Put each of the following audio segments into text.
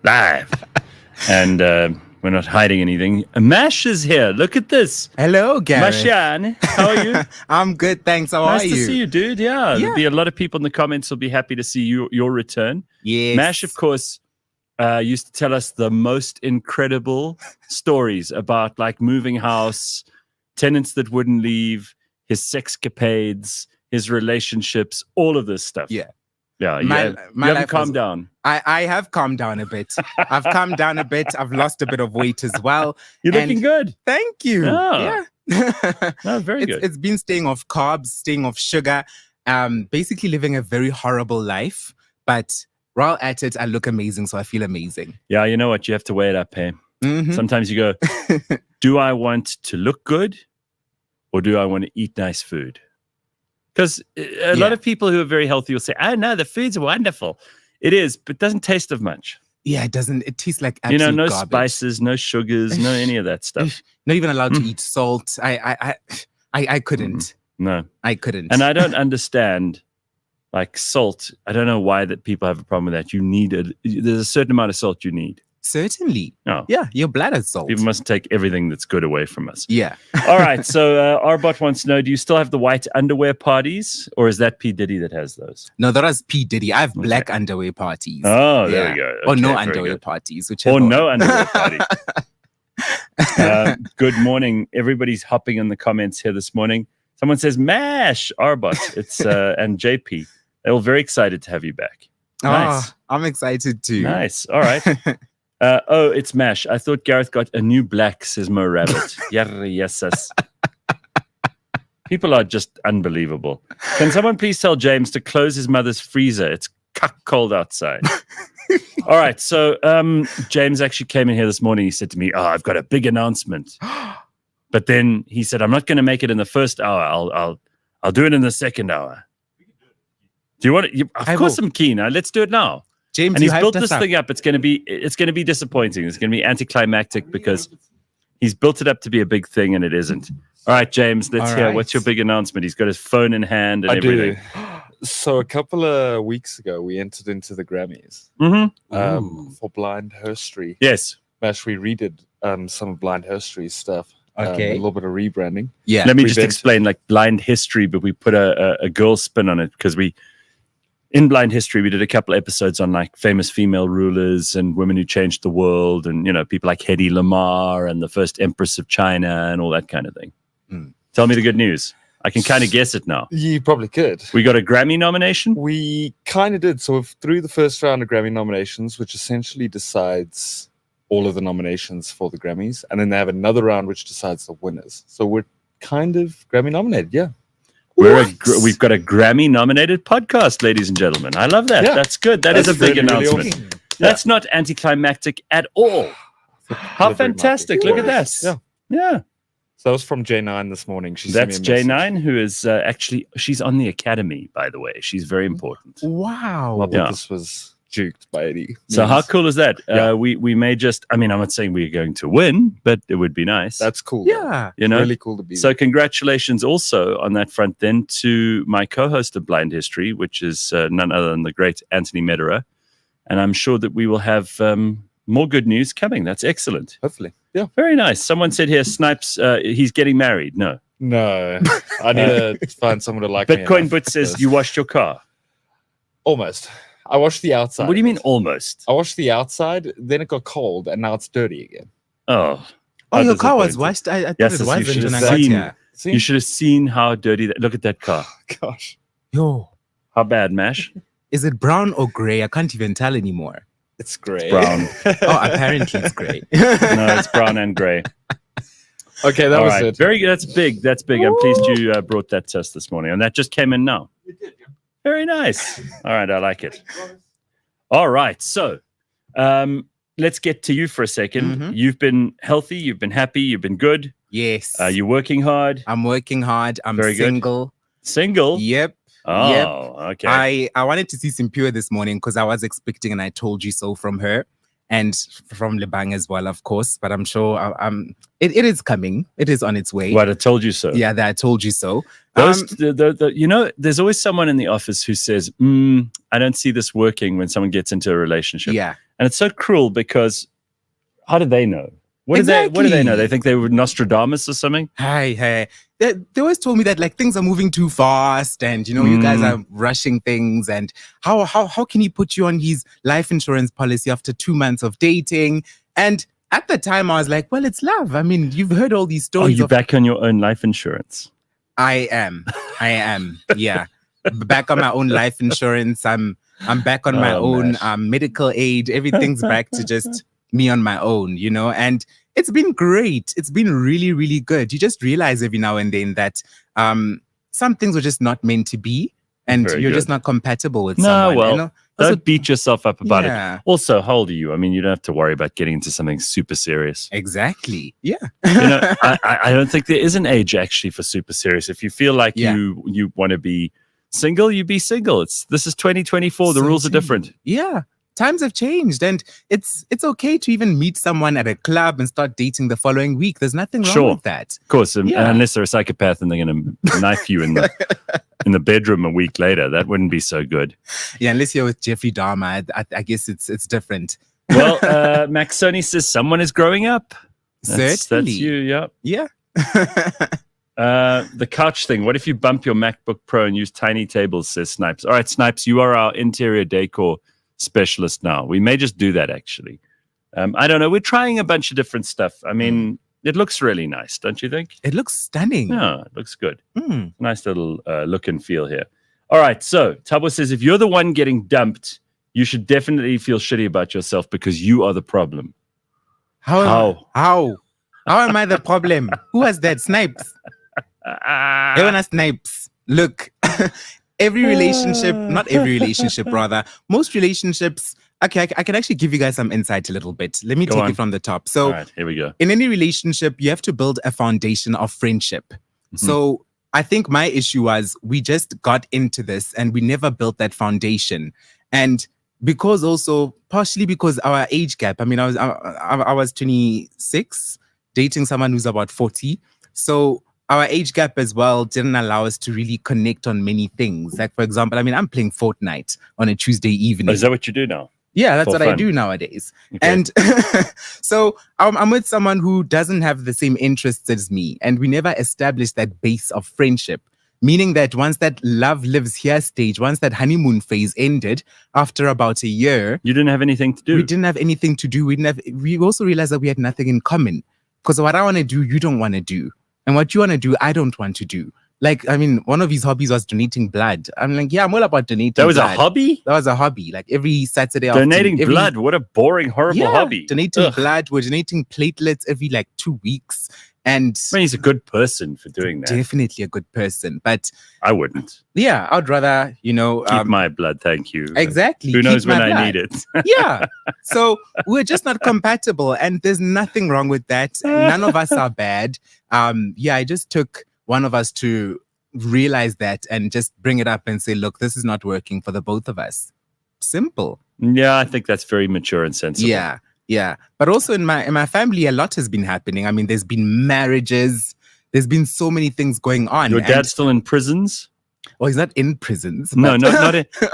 live. And we're not hiding anything. Mash is here. Look at this. Hello, Gareth. Mashian, how are you? I'm good, thanks. How are you? Nice to see you, dude. Yeah, there'll be a lot of people in the comments will be happy to see your return. Yes. Mash, of course, used to tell us the most incredible stories about like moving house, tenants that wouldn't leave, his sexcapades, his relationships, all of this stuff. Yeah. Yeah, My you haven't calmed down. I have calmed down a bit. I've calmed down a bit. I've lost a bit of weight as well. You're looking good. Thank you. Oh. Yeah. No, very good. It's been staying off carbs, staying off sugar, basically living a very horrible life. But while at it, I look amazing, so I feel amazing. Yeah, you know what? You have to weigh it up, hey? Mm-hmm. Sometimes you go, do I want to look good or do I want to eat nice food? Because a lot of people who are very healthy will say, oh, no, the food's wonderful. It is, but it doesn't taste of much. Yeah, it doesn't. It tastes like absolute no garbage. Spices, no sugars, no any of that stuff. Not even allowed to eat salt. I couldn't. No. I couldn't. And I don't understand, like salt. I don't know why that people have a problem with that. There's a certain amount of salt you need. Certainly. Oh. Yeah, your bladder's salt. People mustn't take everything that's good away from us. Yeah. All right. So Arbot wants to know, do you still have the white underwear parties or is that P. Diddy that has those? No, that was P. Diddy. I have black underwear parties. Oh, there we go. Or no Okay, underwear parties. Or no underwear party. Good morning. Everybody's hopping in the comments here this morning. Someone says, Mash, Arbot. It's and JP. They're all very excited to have you back. Nice. Oh, I'm excited too. Nice. All right. It's Mash. I thought Gareth got a new black, says Mo Rabbit. Yes. People are just unbelievable. Can someone please tell James to close his mother's freezer? It's cold outside. All right. So James actually came in here this morning. He said to me, I've got a big announcement. But then he said, I'm not going to make it in the first hour. I'll do it in the second hour. Do you want it? Of course I'm keen. Let's do it now. James, and he's built this thing up. It's going to be disappointing. It's going to be anticlimactic because he's built it up to be a big thing and it isn't. All right, James, let's hear. What's your big announcement? He's got his phone in hand and everything. So a couple of weeks ago, we entered into the Grammys for Blind History. Yes. Mash, we redid some of Blind History stuff. Okay. A little bit of rebranding. Yeah. Let me just explain, like Blind History, but we put a girl spin on it because in Blind History, we did a couple episodes on like famous female rulers and women who changed the world and, people like Hedy Lamarr and the first Empress of China and all that kind of thing. Tell me the good news. I can kind of guess it now. You probably could. We got a Grammy nomination? We kind of did. So through the first round of Grammy nominations, which essentially decides all of the nominations for the Grammys. And then they have another round which decides the winners. So we're kind of Grammy nominated, yeah. We've got a Grammy nominated podcast, ladies and gentlemen. I love that. Yeah. That's good. That's a big announcement. Really awesome. That's not anticlimactic at all. How fantastic. Look at that. Yeah. So that was from J9 this morning. That's J9, who is she's on the Academy, by the way. She's very important. Wow. Well, this was juked by Eddie. So how cool is that? We may just, I'm not saying we're going to win, but it would be nice. That's cool. Yeah. Really cool to be So congratulations also on that front then to my co-host of Blind History, which is none other than the great Anthony Mederer. And I'm sure that we will have more good news coming. That's excellent. Hopefully. Yeah. Very nice. Someone said here, Snipes, he's getting married. No. I need to find someone to like Bitcoin me. But says you washed your car. Almost. I washed the outside. What do you mean almost? I washed the outside, then it got cold, and now it's dirty again. Oh, your car was washed? I thought it wasn't when I got here. You should have seen how dirty that. Look at that car. Gosh. Yo. How bad, Mash? Is it brown or gray? I can't even tell anymore. It's gray. It's brown. Apparently it's gray. No, it's brown and gray. Okay, that was it. Very good. That's big. That's big. I'm pleased you brought that to us this morning. And that just came in now. It did, yeah. Very nice. All right, I like it. All right, so let's get to you for a second. You've been healthy, you've been happy, you've been good. Yes. You're working hard. I'm working hard. I'm Very single. Good. Single? Yep. Oh, yep. Okay. I wanted to see Simpure this morning because I was expecting and I told you so from her. And from Lebang as well, of course. But I'm sure it is coming. It is on its way. What, I told you so. Yeah, that I told you so. There's always someone in the office who says, I don't see this working when someone gets into a relationship. Yeah. And it's so cruel because how did they know? What do they know? They think they were Nostradamus or something? Hey. They always told me that like things are moving too fast and, you guys are rushing things. And how can he put you on his life insurance policy after 2 months of dating? And at the time I was like, well, it's love. I mean, you've heard all these stories. Oh, you're back on your own life insurance. I am. Yeah. Back on my own life insurance. I'm back on my own medical aid. Everything's back to just me on my own, and it's been great. It's been really, really good. You just realize every now and then that some things are just not meant to be, and you're just not compatible with someone. Well, don't beat yourself up about it. Also, how old are you? I mean, you don't have to worry about getting into something super serious. Exactly. Yeah. I don't think there is an age actually for super serious. If you feel like you want to be single, you be single. This is 2024. The rules are different. Yeah. Times have changed, and it's okay to even meet someone at a club and start dating the following week. There's nothing wrong with that. Of course, unless they're a psychopath and they're going to knife you in the bedroom a week later, that wouldn't be so good. Yeah, unless you're with Jeffrey Dahmer, I guess it's different. Well, Maxoni says someone is growing up. That's you, yeah. The couch thing. What if you bump your MacBook Pro and use tiny tables, says Snipes. All right, Snipes, you are our interior decor specialist now. We may just do that actually. I don't know. We're trying a bunch of different stuff. I mean, it looks really nice, don't you think? It looks stunning. Yeah, it looks good. Nice little look and feel here. All right, so Tabo says if you're the one getting dumped, you should definitely feel shitty about yourself because you are the problem. How am I the problem? Who has that? Snipes. Everyone has Snipes. Look. Every relationship, not every relationship, rather, most relationships. Okay, I can actually give you guys some insight a little bit. Let me take it from the top. So, all right, here we go. In any relationship, you have to build a foundation of friendship. So, I think my issue was we just got into this and we never built that foundation. And because also, partially because our age gap. I mean, I was 26, dating someone who's about 40. So, our age gap as well didn't allow us to really connect on many things. Like, for example, I mean, I'm playing Fortnite on a Tuesday evening. Oh, is that what you do now? Yeah, that's what I do nowadays. Okay. And so I'm with someone who doesn't have the same interests as me. And we never established that base of friendship. Meaning that once that love lives here stage, once that honeymoon phase ended, after about a year... You didn't have anything to do. We didn't have anything to do. We also realized that we had nothing in common. Because what I want to do, you don't want to do. And what you want to do, I don't want to do. Like, I mean, one of his hobbies was donating blood. I'm like, yeah, I'm all about donating blood. That was a hobby? That was a hobby. Like every Saturday donating blood? What a boring, horrible hobby. Donating blood. We're donating platelets every like 2 weeks. And I mean, he's a good person for doing that. Definitely a good person. But I wouldn't. Yeah, I'd rather, keep my blood, thank you. Exactly. Who knows when I need it? Yeah. So we're just not compatible. And there's nothing wrong with that. None of us are bad. It just took one of us to realize that and just bring it up and say, look, this is not working for the both of us. Simple. Yeah, I think that's very mature and sensible. Yeah. But also in my family, a lot has been happening. I mean, there's been marriages. There's been so many things going on. Your dad's still in prisons? Well, he's not in prisons. But... No,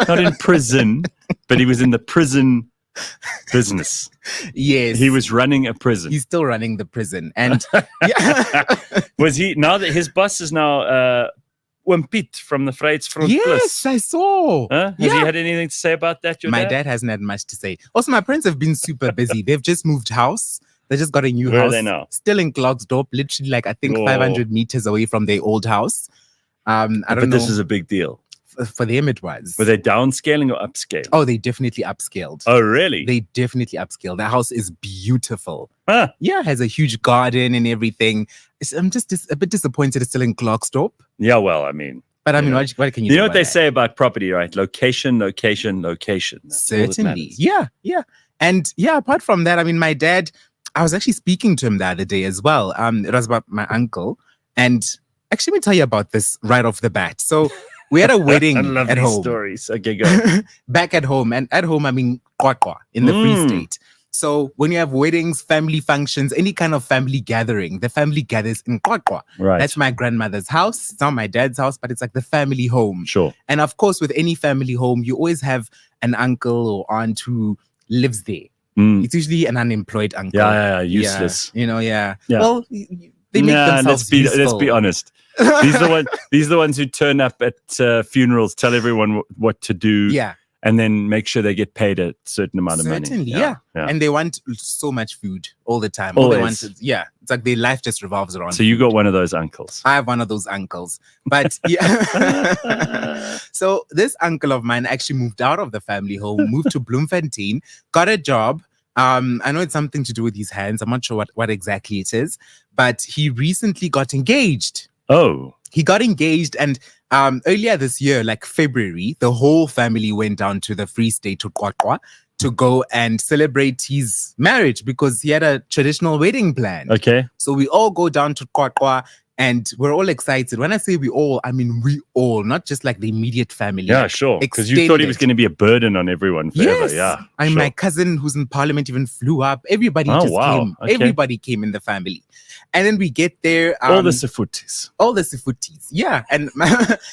not in prison, but he was in the prison business. Yes. He was running a prison. He's still running the prison. And was he, now that his boss is now Wimpit from the Vryheidsfront? Yes, I saw. Has he had anything to say about that? My dad hasn't had much to say. Also, my parents have been super busy. They've just moved house. They just got a new house. Where are they now? Still in Klerksdorp, literally like I think 500 meters away from their old house. I don't know. But this is a big deal. For them, it was. Were they downscaling or upscaling? Oh, they definitely upscaled. Oh, really? They definitely upscaled. The house is beautiful. Huh. Yeah, has a huge garden and everything. I'm just a bit disappointed it's still in Klerksdorp. Yeah, well, I mean... But I mean, what can you do? You know what they say about property, right? Location, location, location. That's certainly. Yeah. And yeah, apart from that, I mean, my dad, I was actually speaking to him the other day as well. It was about my uncle. And actually, let me tell you about this right off the bat. So we had a wedding at home. Stories. Okay, go. Back at home. And at home, I mean, Kwakwa in the Free State. So when you have weddings, family functions, any kind of family gathering, the family gathers in Kwakwa. Right. That's my grandmother's house. It's not my dad's house, but it's like the family home. Sure. And of course, with any family home, you always have an uncle or aunt who lives there. Mm. It's usually an unemployed uncle. Yeah, useless. You know, Yeah. Well, they make themselves let's useful. be honest. These are the ones who turn up at funerals, tell everyone what to do, Yeah. and then make sure they get paid a certain amount of money. Certainly, yeah. And they want so much food all the time. Always. All they want is, it's like their life just revolves around. So you got one of those uncles. I have one of those uncles. But yeah. So this uncle of mine actually moved out of the family home, moved to Bloemfontein, got a job. I know it's something to do with his hands. I'm not sure what exactly it is, but he recently got engaged. Oh. He got engaged, and earlier this year, like February, the whole family went down to the Free State to Qwaqwa to go and celebrate his marriage because he had a traditional wedding planned. Okay. So we all go down to Qwaqwa and we're all excited. When I say we all, I mean we all, not just like the immediate family. Yeah, like sure. Because you thought he was going to be a burden on everyone forever. Yes. Yeah. And my cousin who's in parliament even flew up. Everybody just came. Okay. Everybody came in the family. And then we get there. All the Sifutis. All the Sifutis. Yeah. And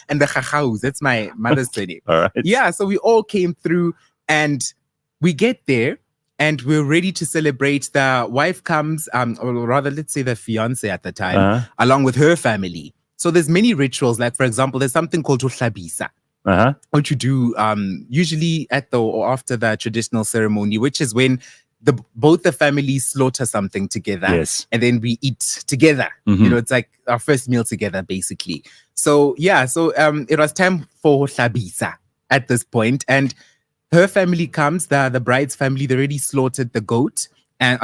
and the Chachaus. That's my mother's surname. All right. Yeah. So we all came through and we get there and we're ready to celebrate. The wife comes, or rather, let's say the fiance at the time, along with her family. So there's many rituals. Like, for example, there's something called Uhlabisa. What you do usually at or after the traditional ceremony, which is when both the families slaughter something together, yes, and then we eat together. You know, it's like our first meal together, basically. So it was time for Hlabisa at this point, and her family comes. The bride's family, they already slaughtered the goat, and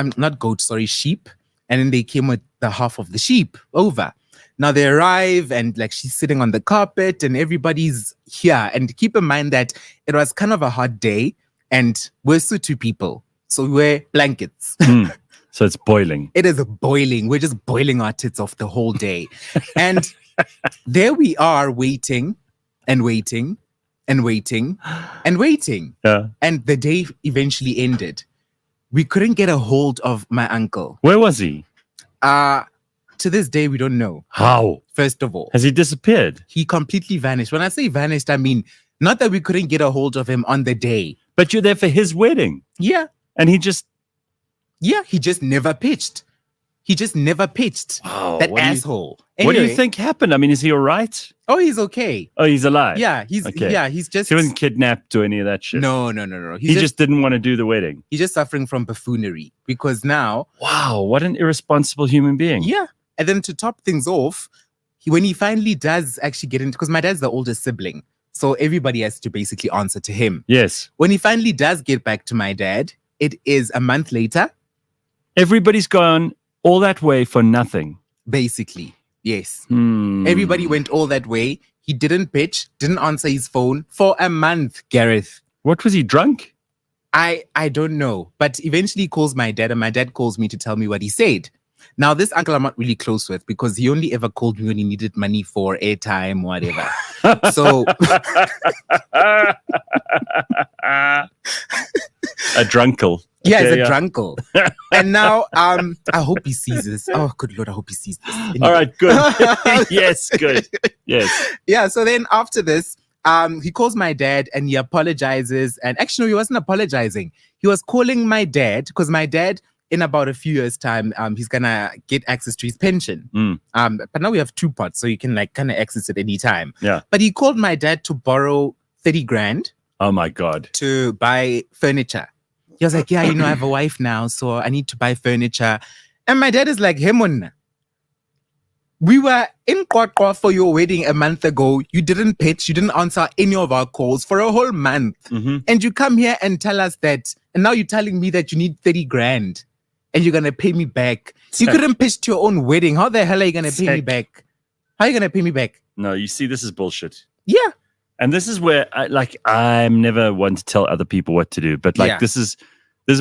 sheep, and then they came with the half of the sheep over. Now they arrive and like she's sitting on the carpet and everybody's here. And keep in mind that it was kind of a hot day and we're Sotho people. So we wear blankets. So it's boiling. It is boiling. We're just boiling our tits off the whole day. And there we are waiting and waiting and waiting and waiting. Yeah. And the day eventually ended. We couldn't get a hold of my uncle. Where was he? To this day, we don't know. How? First of all. Has he disappeared? He completely vanished. When I say vanished, I mean, not that we couldn't get a hold of him on the day. But you're there for his wedding. Yeah. And he just... Yeah, he just never pitched. Wow, that asshole. What do you think happened? I mean, is he all right? Oh, he's okay. Oh, he's alive? Yeah, he's just... He wasn't kidnapped or any of that shit? No. He just didn't want to do the wedding? He's just suffering from buffoonery because now... Wow, what an irresponsible human being. Yeah. And then to top things off, when he finally does actually get into... Because my dad's the oldest sibling. So everybody has to basically answer to him. Yes. When he finally does get back to my dad, it is a month later. Everybody's gone all that way for nothing. Basically, yes. Everybody went all that way. He didn't pitch, didn't answer his phone for a month, Gareth. What, was he drunk? I don't know. But eventually he calls my dad and my dad calls me to tell me what he said. Now, this uncle I'm not really close with because he only ever called me when he needed money for airtime or whatever. So... A drunkle. Yeah, he's a drunkle. And now, I hope he sees this. Oh, good Lord, I hope he sees this. Anyway. All right, good. Yes, good. Yes. Yeah, so then after this, he calls my dad and he apologizes. And actually, no, he wasn't apologizing. He was calling my dad because my dad, in about a few years' time, he's going to get access to his pension. But now we have 2 pots, so you can like kind of access it anytime. Yeah. But he called my dad to borrow 30 grand. Oh, my God. To buy furniture. He was like, yeah, I have a wife now, so I need to buy furniture. And my dad is like, Hemon, we were in Qwaqwa for your wedding a month ago. You didn't pitch. You didn't answer any of our calls for a whole month. And you come here and tell us that, and now you're telling me that you need 30 grand and you're going to pay me back. You couldn't pitch to your own wedding. How the hell are you going to pay me back? How are you going to pay me back? No, you see, this is bullshit. Yeah. And this is where I'm never one to tell other people what to do, but this is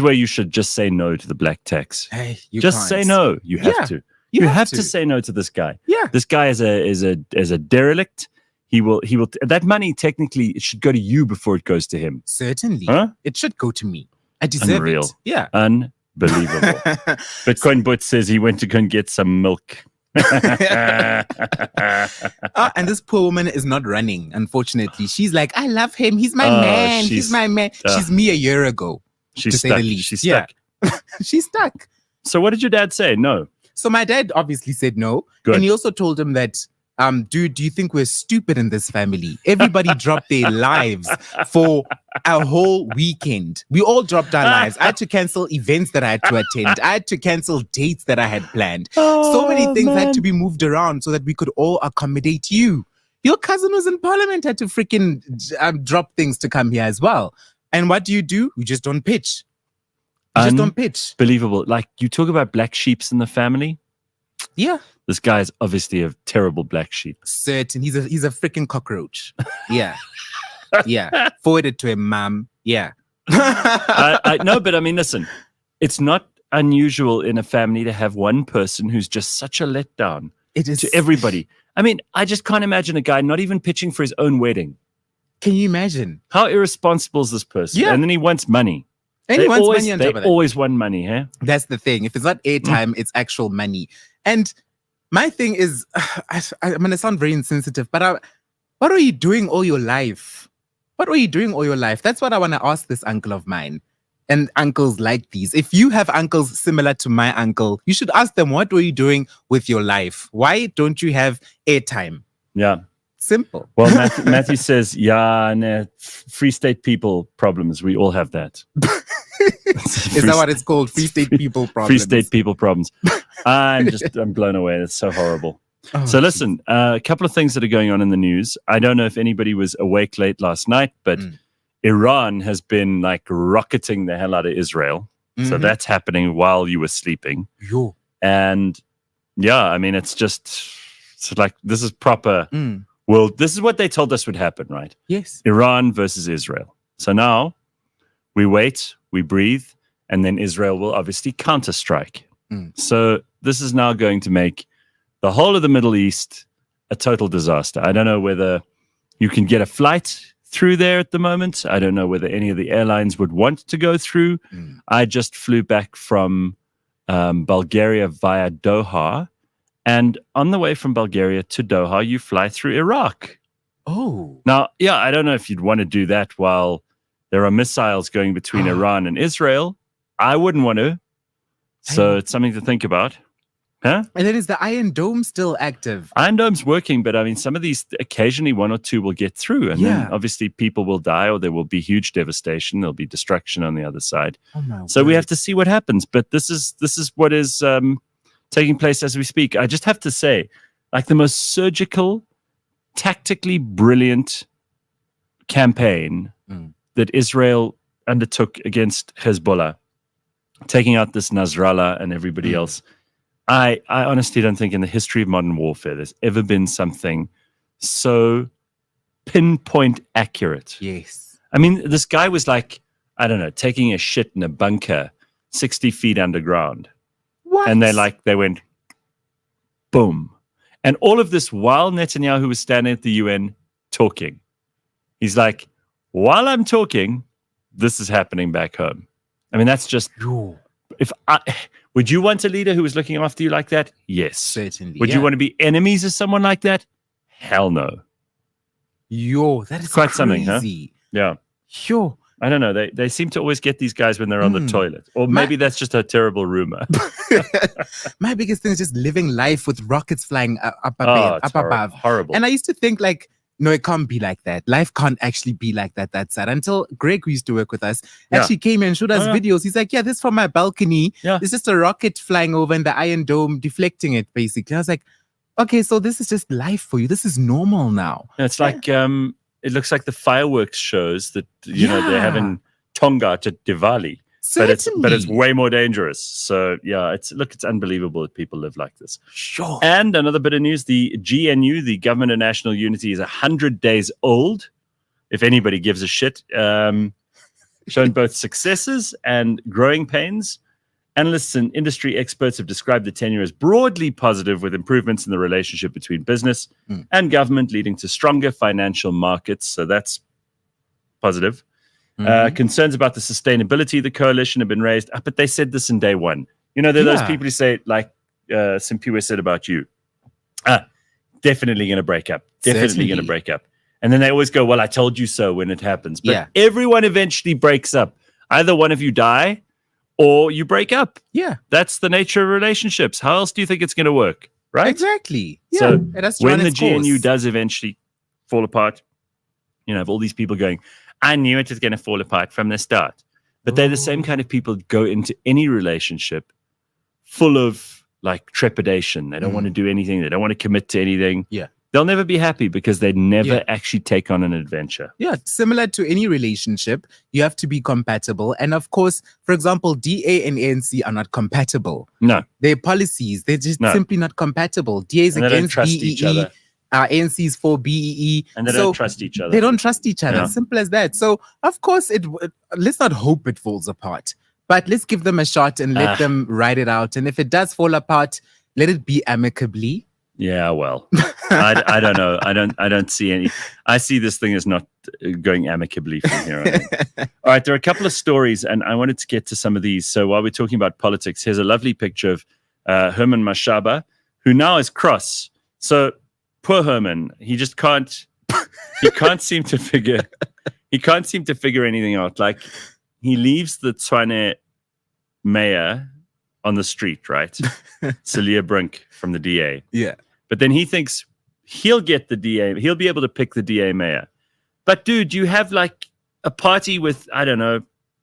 where you should just say no to the black tax. Hey, just say no. You have to. You have to say no to this guy. Yeah. This guy is a derelict. He will that money technically it should go to you before it goes to him. Certainly. Huh? It should go to me. I deserve it. Yeah. Unbelievable. Bitcoin Butch says he went to go and get some milk. And this poor woman is not running, unfortunately. She's like, I love him. He's my man. He's my man. She's me a year ago. She's to say stuck. the least. She's Yeah. stuck. She's stuck. So what did your dad say? No. So my dad obviously said no. Good. And he also told him that, dude, do you think we're stupid in this family? Everybody dropped their lives for a whole weekend. We all dropped our lives. I had to cancel events that I had to attend. I had to cancel dates that I had planned. So many things had to be moved around so that we could all accommodate you. Your cousin was in parliament, had to freaking drop things to come here as well. And what do? You just don't pitch. You just don't pitch. Believable. Like, you talk about black sheeps in the family. Yeah. This guy is obviously a terrible black sheep. Certain. He's a freaking cockroach. Yeah. Yeah. Forward it to him, ma'am. Yeah. I no, but I mean, listen, it's not unusual in a family to have one person who's just such a letdown It is to everybody. I mean, I just can't imagine a guy not even pitching for his own wedding. Can you imagine? How irresponsible is this person? Yeah. And then he wants money. And he wants money on top of They that. always want money, huh? That's the thing. If it's not airtime, it's actual money. And my thing is, I'm going to sound very insensitive, but what are you doing all your life? What were you doing all your life? That's what I want to ask this uncle of mine and uncles like these. If you have uncles similar to my uncle, you should ask them, what were you doing with your life? Why don't you have airtime? Yeah. Simple. Well, Matthew says, yeah, nah, Free State people problems. We all have that. Is that what it's called? Free State people problems. Free State people problems. I'm blown away. It's so horrible. Oh, So listen, a couple of things that are going on in the news. I don't know if anybody was awake late last night, but Iran has been like rocketing the hell out of Israel. So that's happening while you were sleeping. Yo. And yeah, I mean, it's like, this is proper. Well, this is what they told us would happen, right? Yes. Iran versus Israel. So now we wait, we breathe, and then Israel will obviously counterstrike. So this is now going to make the whole of the Middle East a total disaster. I don't know whether you can get a flight through there at the moment. I don't know whether any of the airlines would want to go through. I just flew back from Bulgaria via Doha. And on the way from Bulgaria to Doha, you fly through Iraq. Oh. Now, yeah, I don't know if you'd want to do that while there are missiles going between Iran and Israel. I wouldn't want to. So it's something to think about. Huh? And then is the Iron Dome still active? Iron Dome's working, but I mean, some of these, occasionally one or two will get through. And then obviously people will die or there will be huge devastation. There'll be destruction on the other side. Oh my So we have to see what happens. But this is what is taking place as we speak. I just have to say, like, the most surgical, tactically brilliant campaign that Israel undertook against Hezbollah, taking out this Nasrallah and everybody else. I honestly don't think in the history of modern warfare there's ever been something so pinpoint accurate. Yes. I mean, this guy was like, I don't know, taking a shit in a bunker 60 feet underground. What? And they went, boom. And all of this while Netanyahu was standing at the UN talking. He's like, while I'm talking, this is happening back home. I mean, that's just, would you want a leader who was looking after you like that? Yes. Certainly. Would you want to be enemies of someone like that? Hell no. Yo, that is quite crazy. something, huh? Yeah. Yo. I don't know. They seem to always get these guys when they're on the toilet. Or maybe that's just a terrible rumor. My biggest thing is just living life with rockets flying up above. Horrible. And I used to think like, no, it can't be like that. Life can't actually be like that. That's sad. Until Greg, who used to work with us, actually came and showed us videos. He's like, yeah, this is from my balcony. Yeah. It's just a rocket flying over and the Iron Dome deflecting it, basically. I was like, okay, so this is just life for you. This is normal now. It's like, it looks like the fireworks shows that, you know, they have in Tonga to Diwali. But it's way more dangerous. So yeah, it's unbelievable that people live like this. Sure. And another bit of news: the GNU, the Government of National Unity, is 100 days old. If anybody gives a shit, shown both successes and growing pains. Analysts and industry experts have described the tenure as broadly positive, with improvements in the relationship between business and government, leading to stronger financial markets. So that's positive. Concerns about the sustainability of the coalition have been raised, but they said this in day one. You know, there are those people who say, like Simpiwe said about you, definitely going to break up, definitely going to break up. And then they always go, well, I told you so when it happens. But everyone eventually breaks up. Either one of you die or you break up. Yeah, That's the nature of relationships. How else do you think it's going to work? Right? exactly. Yeah. So it has to when run the its GNU course. does eventually fall apart, you know, have all these people going, I knew it was going to fall apart from the start. But they're the same kind of people that go into any relationship full of like trepidation. They don't want to do anything. They don't want to commit to anything. Yeah. They'll never be happy because they never actually take on an adventure. Yeah, similar to any relationship, you have to be compatible. And of course, for example, DA and ANC are not compatible. No. Their policies, they're just No. simply not compatible. DA is And they don't against trust each other. BEE, ANC is for BEE. And they don't trust each other. They don't trust each other. Yeah. Simple as that. So, of course, let's not hope it falls apart, but let's give them a shot and let them ride it out. And if it does fall apart, let it be amicably. Yeah, well, I don't know. I don't see any. I see this thing as not going amicably from here on in. All right, there are a couple of stories, and I wanted to get to some of these. So while we're talking about politics, here's a lovely picture of Herman Mashaba, who now is cross. So poor Herman, he just can't. He can't seem to figure. He can't seem to figure anything out. Like he leaves the Tshwane mayor on the street, right? Celia Brink from the DA. Yeah. But then he thinks he'll get the DA. He'll be able to pick the DA mayor. But dude, you have like a party with, I don't know,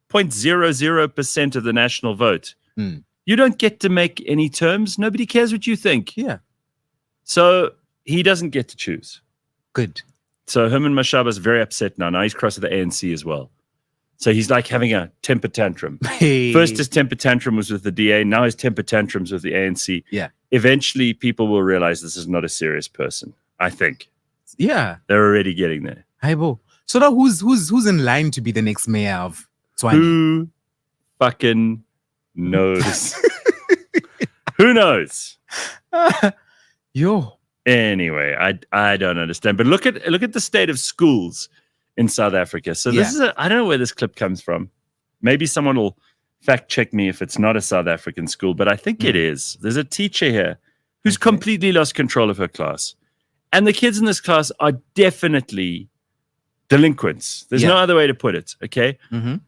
0.00% of the national vote. You don't get to make any terms. Nobody cares what you think. Yeah. So he doesn't get to choose. Good. So Herman Mashaba is very upset now. Now he's crossed with the ANC as well. So he's like having a temper tantrum. Hey. First, his temper tantrum was with the DA. Now his temper tantrums with the ANC. Yeah. Eventually, people will realize this is not a serious person. I think Yeah. they're already getting there. Hi-bo. So now who's in line to be the next mayor of Tshwane? Who fucking knows? Who knows? Yo. Anyway, I don't understand. But look at the state of schools in South Africa. So this is I don't know where this clip comes from. Maybe someone will fact check me if it's not a South African school, but I think it is. There's a teacher here who's completely lost control of her class. And the kids in this class are definitely delinquents. There's no other way to put it, okay?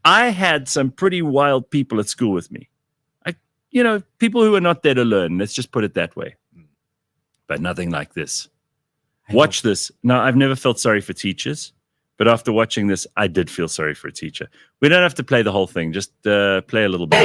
I had some pretty wild people at school with me. People who are not there to learn. Let's just put it that way. But nothing like this. Watch this. Now, I've never felt sorry for teachers. But after watching this, I did feel sorry for a teacher. We don't have to play the whole thing. Just play a little bit.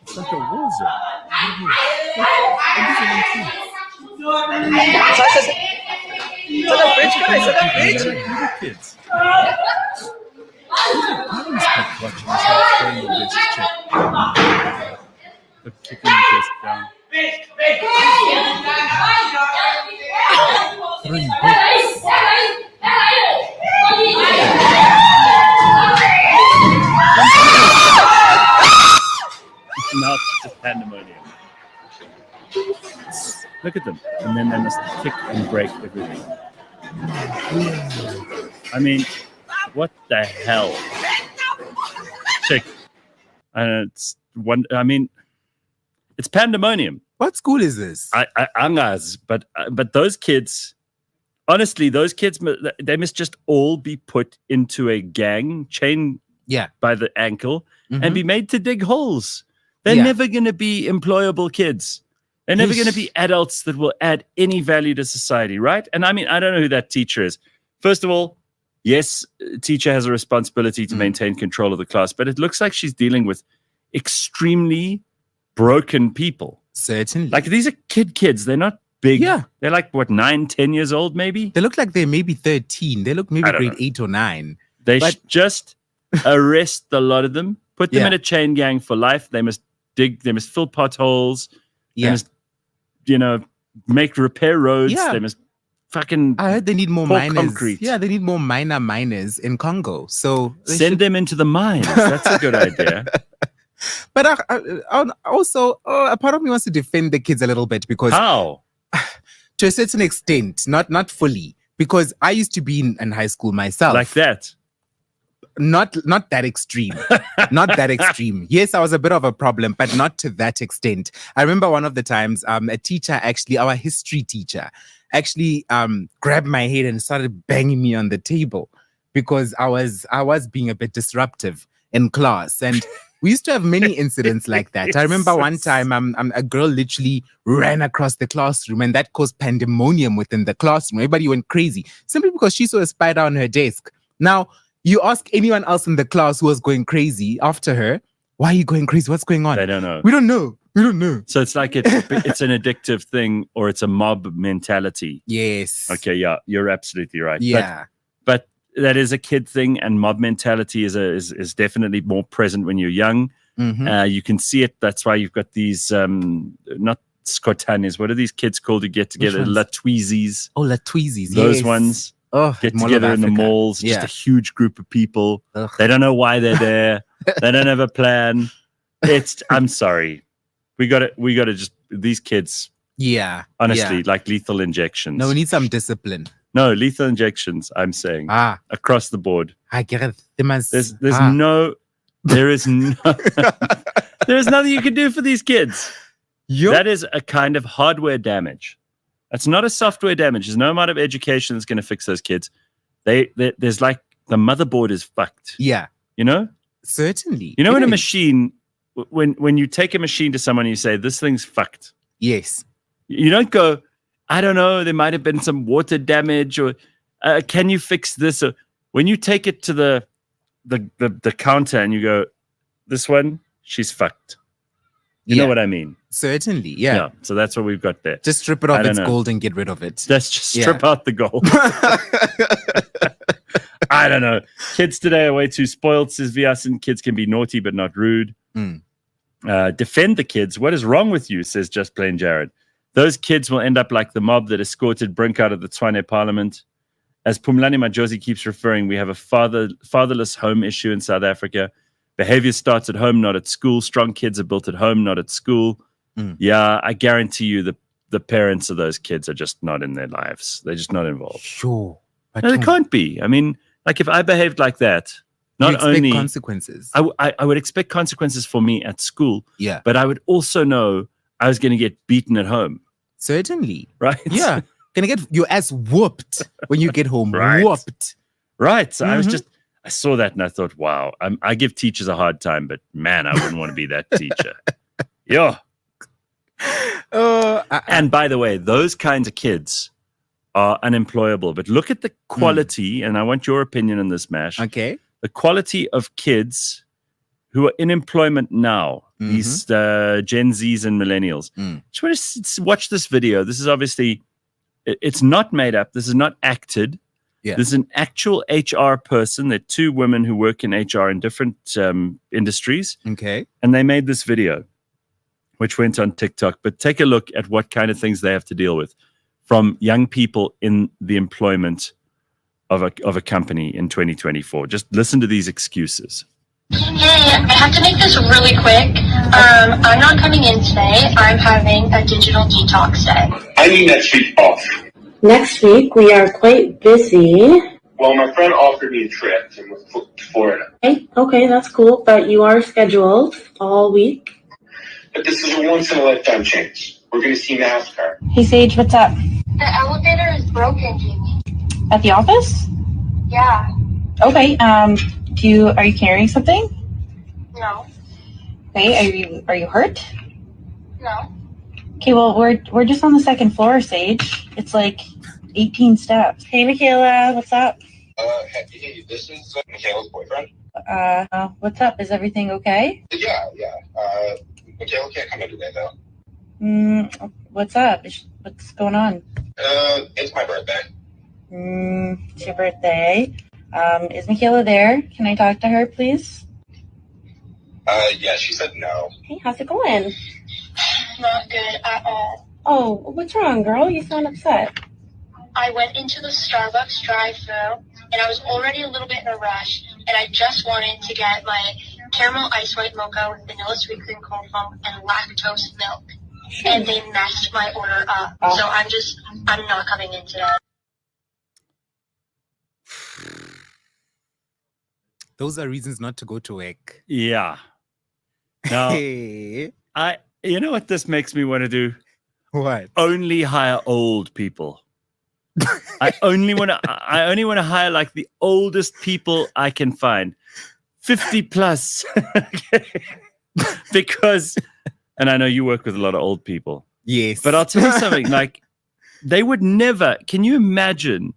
It's like a war zone. Kids. They're kicking the desk down. Now it's just pandemonium. Look at them. And then they must kick and break everything. I mean, what the hell? Check. It's pandemonium. What school is this? Angas, but those kids, honestly, they must just all be put into a gang, chain by the ankle, and be made to dig holes. They're never going to be employable kids. They're never going to be adults that will add any value to society, right? And I mean, I don't know who that teacher is. First of all, yes, teacher has a responsibility to maintain control of the class, but it looks like she's dealing with extremely broken people. Certainly. Like these are kids. They're not big. Yeah. They're like, 9, 10 years old, maybe? They look like they're maybe 13. They look maybe I don't grade know. 8 or 9. They just arrest a lot of them, put them in a chain gang for life. They must fill potholes. They must, repair roads. Yeah. They must fucking I heard they need more pour miners. concrete. Yeah, they need more miners in Congo. So send them into the mines. That's a good idea. But also, a part of me wants to defend the kids a little bit because How? to a certain extent, not fully, because I used to be in high school myself. Like that. Not that extreme. Not that extreme. Yes, I was a bit of a problem, but not to that extent. I remember one of the times a teacher, actually, our history teacher, actually grabbed my head and started banging me on the table because I was being a bit disruptive in class. And we used to have many incidents like that. I remember one time a girl literally ran across the classroom, and that caused pandemonium within the classroom. Everybody went crazy simply because she saw a spider on her desk. Now, you ask anyone else in the class who was going crazy after her, why are you going crazy? What's going on? They don't know. We don't know. We don't know. So it's like it's an addictive thing, or it's a mob mentality. Yes. Okay, yeah, you're absolutely right. Yeah. But that is a kid thing, and mob mentality is definitely more present when you're young. Mhm. You can see it. That's why you've got these not Scotanes. What are these kids called who get together? ones? La Tweezies. Oh, La Tweezies. Those yes. ones Oh, get Mall of together in the Africa. malls. Yeah. Just a huge group of people. Ugh. They don't know why they're there. They don't have a plan. I'm sorry. We got to just, these kids, Yeah. honestly, Yeah. like lethal injections. No, we need some discipline. No, lethal injections, I'm saying. Across the board. Gareth, there's There's no there's nothing you can do for these kids. That is a kind of hardware damage. That's not a software damage. There's no amount of education that's going to fix those kids. There's like, the motherboard is fucked. Yeah. You know? Certainly. You know, It in a is. machine, when you take a machine to someone and you say, this thing's fucked. Yes. You don't go, I don't know, there might have been some water damage, or can you fix this? Or when you take it to the counter and you go, this one, she's fucked. You know what I mean? Certainly. Yeah. So that's what we've got there. Just strip it off its gold and get rid of it. Let's just strip out the gold. I don't know. Kids today are way too spoiled, says Viasen. Kids can be naughty but not rude. Defend the kids. What is wrong with you, says Just Plain Jared. Those kids will end up like the mob that escorted Brink out of the Tshwane Parliament. As Pumlani Majosi keeps referring, we have a fatherless home issue in South Africa. Behavior starts at home, not at school. Strong kids are built at home, not at school. Yeah, I guarantee you the parents of those kids are just not in their lives. They're just not involved. Sure. But No, they can't be. I mean, like if I behaved like that, not you expect only consequences. I would expect consequences for me at school, Yeah. but I would also know I was going to get beaten at home. Certainly. Right? Yeah. Gonna get your ass whooped when you get home. Right. Whooped. Right. So I saw that and I thought, wow, I give teachers a hard time, but man, I wouldn't want to be that teacher. Yeah. And by the way, those kinds of kids are unemployable. But look at the quality, and I want your opinion on this, Mash. Okay. The quality of kids who are in employment now, these Gen Zs and millennials. Just watch this video. This is obviously, it's not made up. This is not acted. Yeah. This is an actual HR person. They're two women who work in HR in different industries. Okay. And they made this video, which went on TikTok. But take a look at what kind of things they have to deal with from young people in the employment of a company in 2024. Just listen to these excuses. Hey, I have to make this really quick. I'm not coming in today. I'm having a digital detox day. I need next week off. Next week, we are quite busy. Well, my friend offered me a trip to Florida. Okay, that's cool, but you are scheduled all week. But this is a once-in-a-lifetime chance. We're going to see NASCAR. Hey, Sage, what's up? The elevator is broken, Jamie. At the office? Yeah. Okay, are you carrying something? No. Okay, are you hurt? No. Okay, well, we're just on the second floor, Sage. It's like 18 steps. Hey, Michaela, what's up? Hey, this is Michaela's boyfriend. What's up? Is everything okay? Yeah. Michaela can't come in today, though. What's up? What's going on? It's my birthday. It's your birthday. Is Michaela there? Can I talk to her, please? Yeah, she said no. Hey, how's it going? Not good at all. Oh, what's wrong, girl? You sound upset. I went into the Starbucks drive-thru, and I was already a little bit in a rush, and I just wanted to get my caramel ice white mocha with vanilla sweet cream cold foam and lactose milk. And they messed my order up. So I'm not coming in today. Those are reasons not to go to work. Yeah. Now, Hey, you know what this makes me want to do? what? Only hire old people. I only want to hire like the oldest people I can find. 50 plus. Because, and I know you work with a lot of old people, Yes. but I'll tell you something, like they would never, can you imagine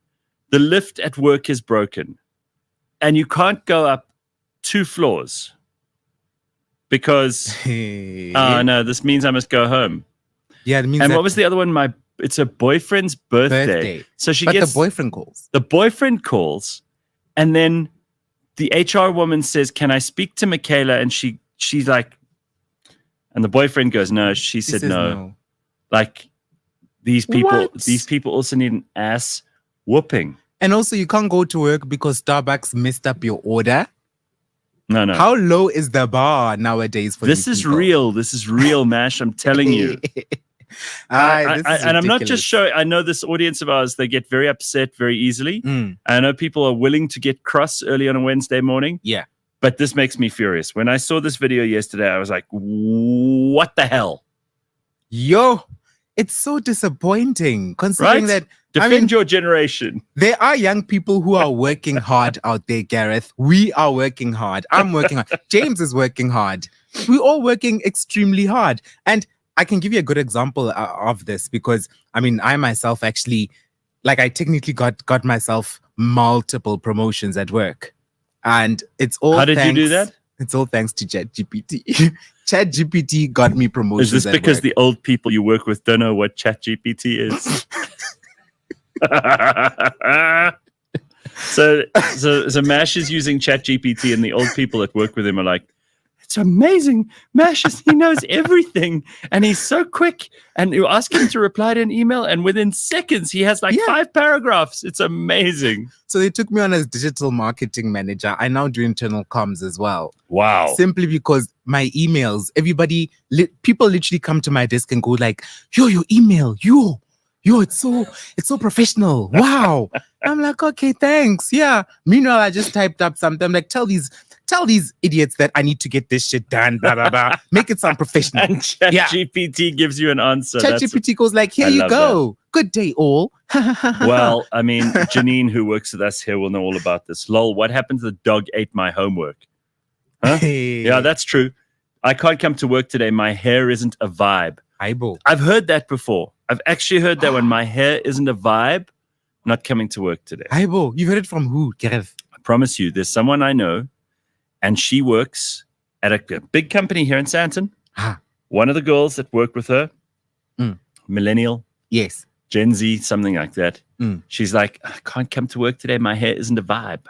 the lift at work is broken and you can't go up 2 floors because, oh no, this means I must go home. Yeah, it means And that what was the other one? It's a boyfriend's birthday. So she but gets the boyfriend calls. the boyfriend calls, and then the HR woman says, "Can I speak to Michaela?" And she's like, and the boyfriend goes, "No." She said, says no. Like these people What? also need an ass whooping. And also, you can't go to work because Starbucks messed up your order. No. How low is the bar nowadays for This these is people? real. This is real, Mash. I'm telling you. And I'm not just showing. I know this audience of ours, they get very upset very easily. I know people are willing to get cross early on a Wednesday morning. Yeah. But this makes me furious. When I saw this video yesterday, I was like, what the hell? Yo, it's so disappointing considering Right? that Defend your generation. there are young people who are working hard out there, Gareth. We are working hard. I'm working hard. James is working hard. We're all working extremely hard. And I can give you a good example of this because, I mean, I myself actually, like I technically got myself multiple promotions at work. And it's all How did you do that? It's all thanks to ChatGPT. ChatGPT got me promotions. Is this at because work. the old people you work with don't know what ChatGPT is? So Mash is using ChatGPT, and the old people that work with him are like, "It's amazing. Mash he knows everything, and he's so quick. And you ask him to reply to an email, and within seconds he has like 5 paragraphs. It's amazing." So they took me on as digital marketing manager. I now do internal comms as well. Wow. Simply because my emails, people literally come to my desk and go like, "Yo, your email, yo, it's so professional. Wow." I'm like, "Okay, thanks. Yeah." Meanwhile, I just typed up something. I'm like, tell these idiots that I need to get this shit done, blah, blah, blah. Make it sound professional. And ChatGPT gives you an answer. ChatGPT goes like, "Here I you love go. Good day, all." Well, I mean, Janine, who works with us here, will know all about this. Lol, what happened to the dog ate my homework? Huh? Yeah, that's true. I can't come to work today. My hair isn't a vibe. Aibo. I've heard that before. I've actually heard that when my hair isn't a vibe, I'm not coming to work today. Aibo. You heard it from who, Gareth? I promise you, there's someone I know, and she works at a big company here in Sandton. One of the girls that work with her, millennial, Yes. Gen Z, something like that. She's like, "I can't come to work today. My hair isn't a vibe."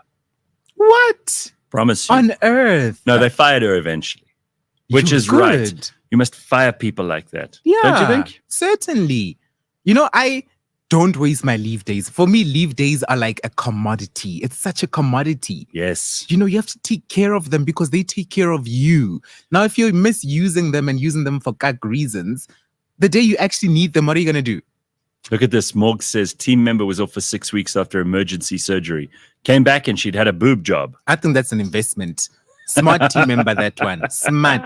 What Promise you. on earth? No, they fired her eventually, which is Good. right. You must fire people like that. Yeah, Don't you think? Certainly. You know, I don't waste my leave days. For me, leave days are like a commodity. It's such a commodity. Yes. You know, you have to take care of them because they take care of you. Now, if you're misusing them and using them for gag reasons, the day you actually need them, what are you going to do? Look at this. Morg says team member was off for 6 weeks after emergency surgery. Came back and she'd had a boob job. I think that's an investment. Smart team member, that one. Smart.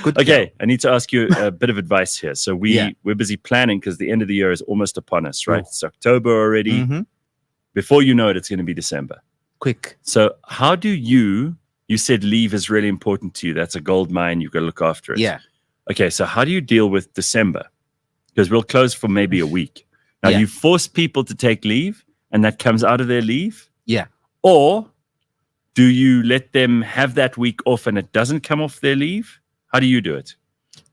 Good. Okay, girl. I need to ask you a bit of advice here. So we're busy planning because the end of the year is almost upon us, right? It's October already. Before you know it, it's going to be December. Quick. So how do you said leave is really important to you. That's a gold mine. You've got to look after it. Yeah. Okay, so how do you deal with December? Because we'll close for maybe a week. Now, you force people to take leave, and that comes out of their leave? Yeah. Or do you let them have that week off and it doesn't come off their leave? How do you do it?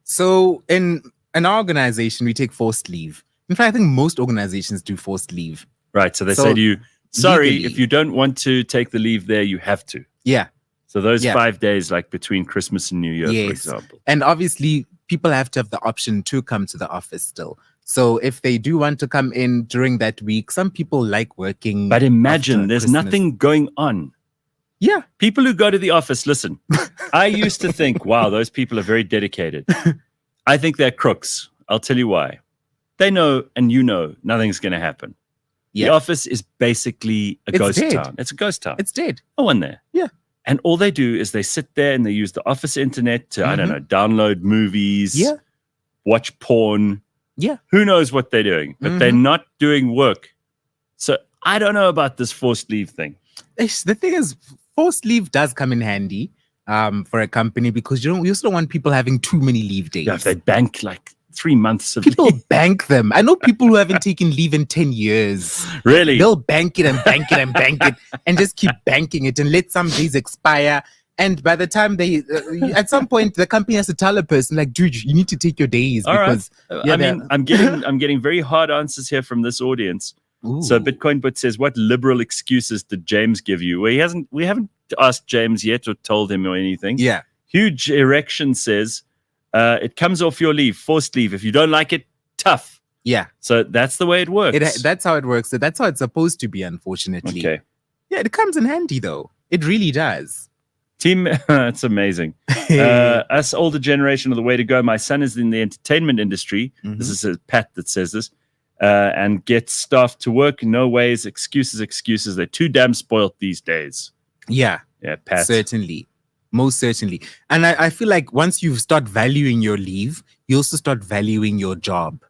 So in our organization, we take forced leave. In fact, I think most organizations do forced leave. Right, so they say to you, sorry, legally, if you don't want to take the leave there, you have to. Yeah. So those 5 days, like between Christmas and New Year, for example. And obviously, people have to have the option to come to the office still. So if they do want to come in during that week, some people like working. But imagine after there's Christmas. nothing going on. Yeah. People who go to the office, listen, I used to think, wow, those people are very dedicated. I think they're crooks. I'll tell you why. They know, and you know, nothing's going to happen. Yeah. The office is basically a ghost dead. town. It's a ghost town. It's dead. No one there. Yeah. And all they do is they sit there and they use the office internet to, I don't know, download movies, watch porn. Yeah. Who knows what they're doing, but they're not doing work. So I don't know about this forced leave thing. The thing is, forced leave does come in handy for a company because you also don't want people having too many leave days. Yeah, if they bank like 3 months of people leave. bank them. I know people who haven't taken leave in 10 years. Really? They'll bank it and bank it and bank it and just keep banking it and let some days expire. And by the time they, at some point, the company has to tell a person like, dude, you need to take your days. All because, right. I mean, I'm getting very hard answers here from this audience. Ooh. So Bitcoin Bot says, what liberal excuses did James give you? Well, we haven't asked James yet or told him or anything. Yeah. Huge Erection says, it comes off your leave, forced leave. If you don't like it, tough. Yeah. So that's the way it works. That's how it works. So that's how it's supposed to be, unfortunately. Okay. Yeah, it comes in handy, though. It really does. Team, it's amazing. Us older generation are the way to go. My son is in the entertainment industry. This is a Pat that says this. And gets staff to work. No ways, excuses. They're too damn spoiled these days. Yeah. Yeah, Pat. Certainly. Most certainly. And I feel like once you start valuing your leave, you also start valuing your job.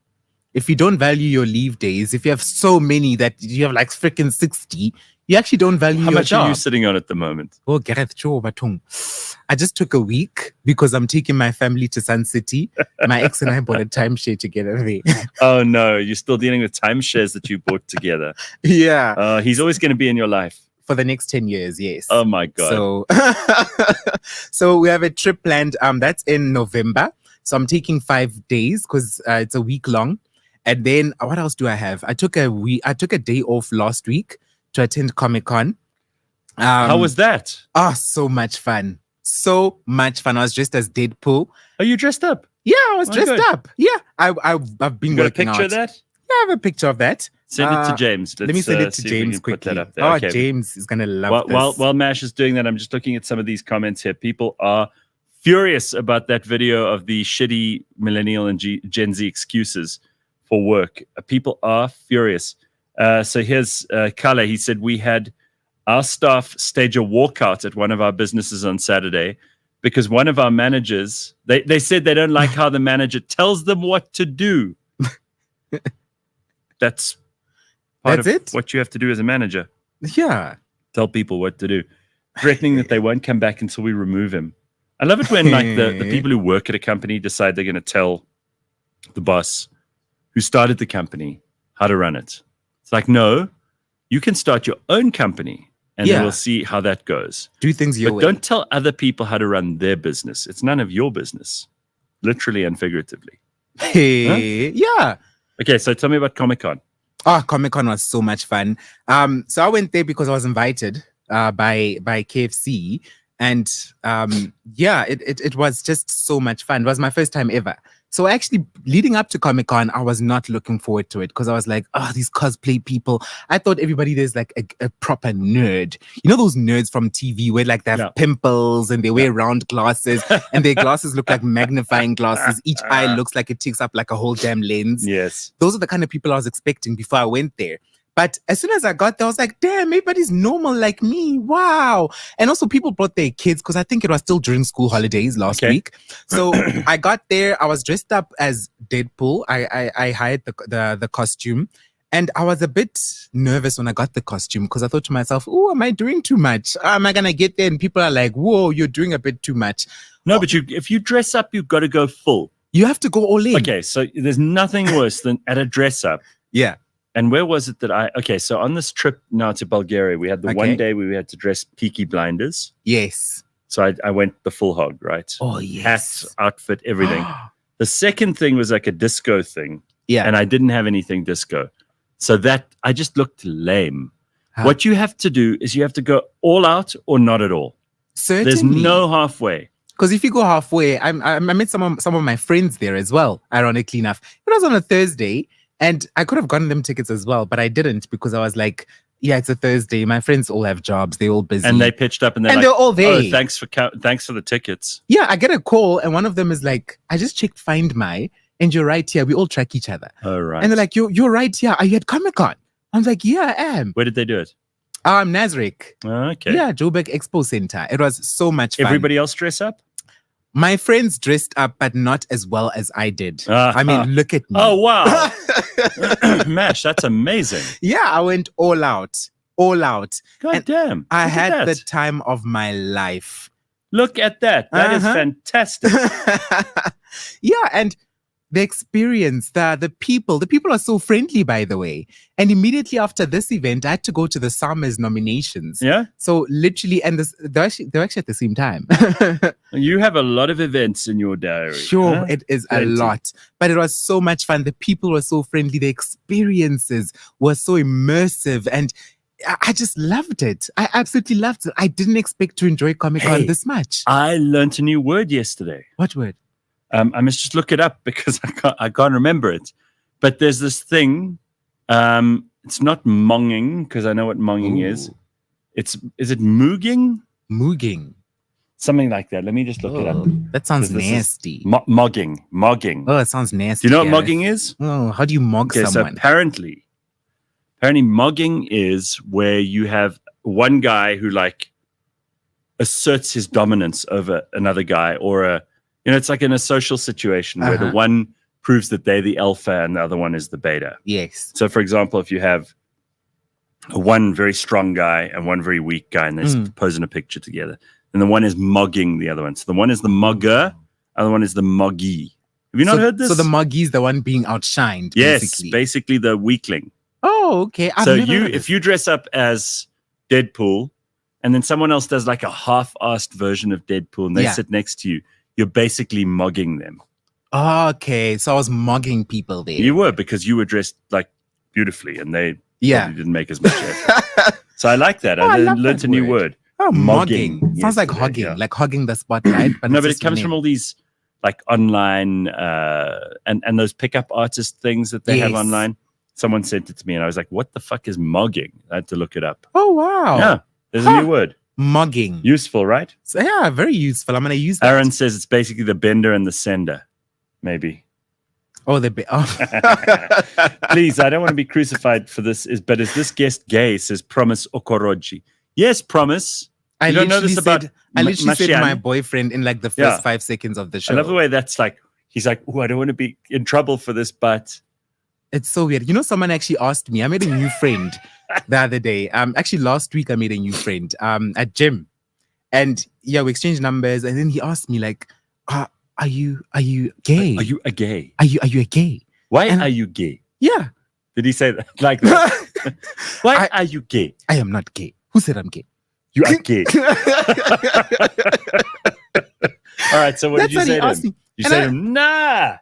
If you don't value your leave days, if you have so many that you have like freaking 60, you actually don't value How your much job. are you sitting on at the moment? Oh, Gareth, I just took a week because I'm taking my family to Sun City. My ex and I bought a timeshare together there. Oh, no. You're still dealing with timeshares that you bought together. Yeah. He's always going to be in your life. For the next 10 years, yes. Oh, my God. So, so we have a trip planned. That's in November. So I'm taking 5 days because it's a week long. And then what else do I have? I took a day off last week to attend Comic-Con. How was that? Oh, so much fun. So much fun. I was dressed as Deadpool. Are you dressed up? Yeah, I was dressed good. up. Yeah, I've been You got a working picture out. of that? Yeah, I have a picture of that. Send it to James. Let me send it to see if we James can put quickly. that up there. Oh, Okay. James is gonna love this. While Mash is doing that, I'm just looking at some of these comments here. People are furious about that video of the shitty millennial and Gen Z excuses for work. People are furious. So here's Kale. He said, we had our staff stage a walkout at one of our businesses on Saturday because one of our managers, they said they don't like how the manager tells them what to do. That's part of it? what you have to do as a manager. Yeah. Tell people what to do. Threatening that they won't come back until we remove him. I love it when like the people who work at a company decide they're going to tell the boss who started the company how to run it. It's like, no, you can start your own company and then we'll see how that goes. Do things your But way. don't tell other people how to run their business. It's none of your business, literally and figuratively. Hey, yeah. Okay, so tell me about Comic-Con. Oh, Comic-Con was so much fun. So I went there because I was invited by KFC. And it was just so much fun. It was my first time ever. So actually, leading up to Comic-Con, I was not looking forward to it because I was like, oh, these cosplay people. I thought everybody there's like a proper nerd. You know those nerds from TV where like they have pimples and they wear round glasses and their glasses look like magnifying glasses. Each eye looks like it takes up like a whole damn lens. Yes. Those are the kind of people I was expecting before I went there. But as soon as I got there, I was like, damn, everybody's normal like me. Wow. And also people brought their kids because I think it was still during school holidays last week. So I got there. I was dressed up as Deadpool. I hired the costume. And I was a bit nervous when I got the costume because I thought to myself, oh, am I doing too much? Am I going to get there? And people are like, whoa, you're doing a bit too much. No, but if you dress up, you've got to go full. You have to go all in. Okay, so there's nothing worse than at a dress up. Yeah. And where was it that so on this trip now to Bulgaria, we had the one day where we had to dress Peaky Blinders. Yes. So I went the full hog, right? Oh, yes. Hat, outfit, everything. The second thing was like a disco thing. Yeah. And I didn't have anything disco. So that, I just looked lame. What you have to do is you have to go all out or not at all. Certainly. There's no halfway. Because if you go halfway, I met some of my friends there as well, ironically enough. It was on a Thursday. And I could have gotten them tickets as well, but I didn't because I was like, yeah, it's a Thursday. My friends all have jobs. They're all busy. And they pitched up and they're all there. Oh, thanks for the tickets. Yeah, I get a call and one of them is like, I just checked Find My and you're right here. We all track each other. Oh, right. And they're like, you're right here. Are you at Comic-Con? I was like, yeah, I am. Where did they do it? Nazarick. Okay. Yeah, Joburg Expo Center. It was so much fun. Everybody else dress up? My friends dressed up, but not as well as I did. Uh-huh. I mean, look at me. Oh, wow. Mash, that's amazing. Yeah, I went all out. All out. God And damn. I Look at had that. the time of my life. Look at that. That is Uh-huh. fantastic. Yeah, and the experience, the people are so friendly, by the way. And immediately after this event, I had to go to the Summers nominations. Yeah? So literally, and they're actually at the same time. You have a lot of events in your diary. Sure, huh? it is Plenty. a lot, but it was so much fun. The people were so friendly. The experiences were so immersive, and I just loved it. I absolutely loved it. I didn't expect to enjoy Comic-Con Hey. this much. I learned a new word yesterday. What word? I must just look it up because I can't remember it. But there's this thing. It's not monging because I know what monging is. Is it mooging? Mooging. Something like that. Let me just look it up. That sounds This is nasty. Mogging. Oh, it sounds nasty. Do you know what Gareth. mogging is? Oh, how do you mog Okay, so someone? apparently mogging is where you have one guy who like asserts his dominance over another guy, or it's like in a social situation where the Uh-huh. one proves that they're the alpha and the other one is the beta. Yes. So, for example, if you have one very strong guy and one very weak guy, and they're posing a picture together, and the one is mugging the other one. So the one is the mugger, and the one is the muggy. Have you not heard this? So the muggy's the one being outshined. yes, basically the weakling. Oh, okay. I've So never heard if this. you dress up as Deadpool, and then someone else does like a half-assed version of Deadpool, and they Yeah. sit next to you, you're basically mugging them. Okay, so I was mugging people there. You were, because you were dressed like beautifully, and they Yeah. probably didn't make as much effort. So I like that. Oh, I I love learned that a new word. word. Oh, Mugging. mugging. Sounds like Yesterday, hugging, yeah. like hugging the spotlight. But No, it's but it just comes your from name. all these like online and those pickup artist things that they have Yes. online. Someone sent it to me, and I was like, "What the fuck is mugging?" I had to look it up. Oh, wow. Yeah, there's a Huh. new word. Mugging. Useful, right? So, yeah, very useful. I'm going to use that. Aaron says it's basically the bender and the sender. Maybe. Oh, Please, I don't want to be crucified for this. But is this guest gay? Says Promise Okoroji. Yes, Promise. I You don't know this literally about I literally said Mashian? my boyfriend in like the first Yeah. 5 seconds of the show. I love the way that's like, he's like, oh, I don't want to be in trouble for this, but It's so weird. You know, someone actually asked me. I made a new friend the other day. Actually, last week I made a new friend at gym, and yeah, we exchanged numbers. And then he asked me like, "Are you gay? are you a gay? Are you a gay?" Why And- are you gay? Yeah, Did he say that like that? Why are you gay? I am not gay. Who said I'm gay? You are gay. All right. So what That's did you what say he to asked him? me. You And said I- to him, nah.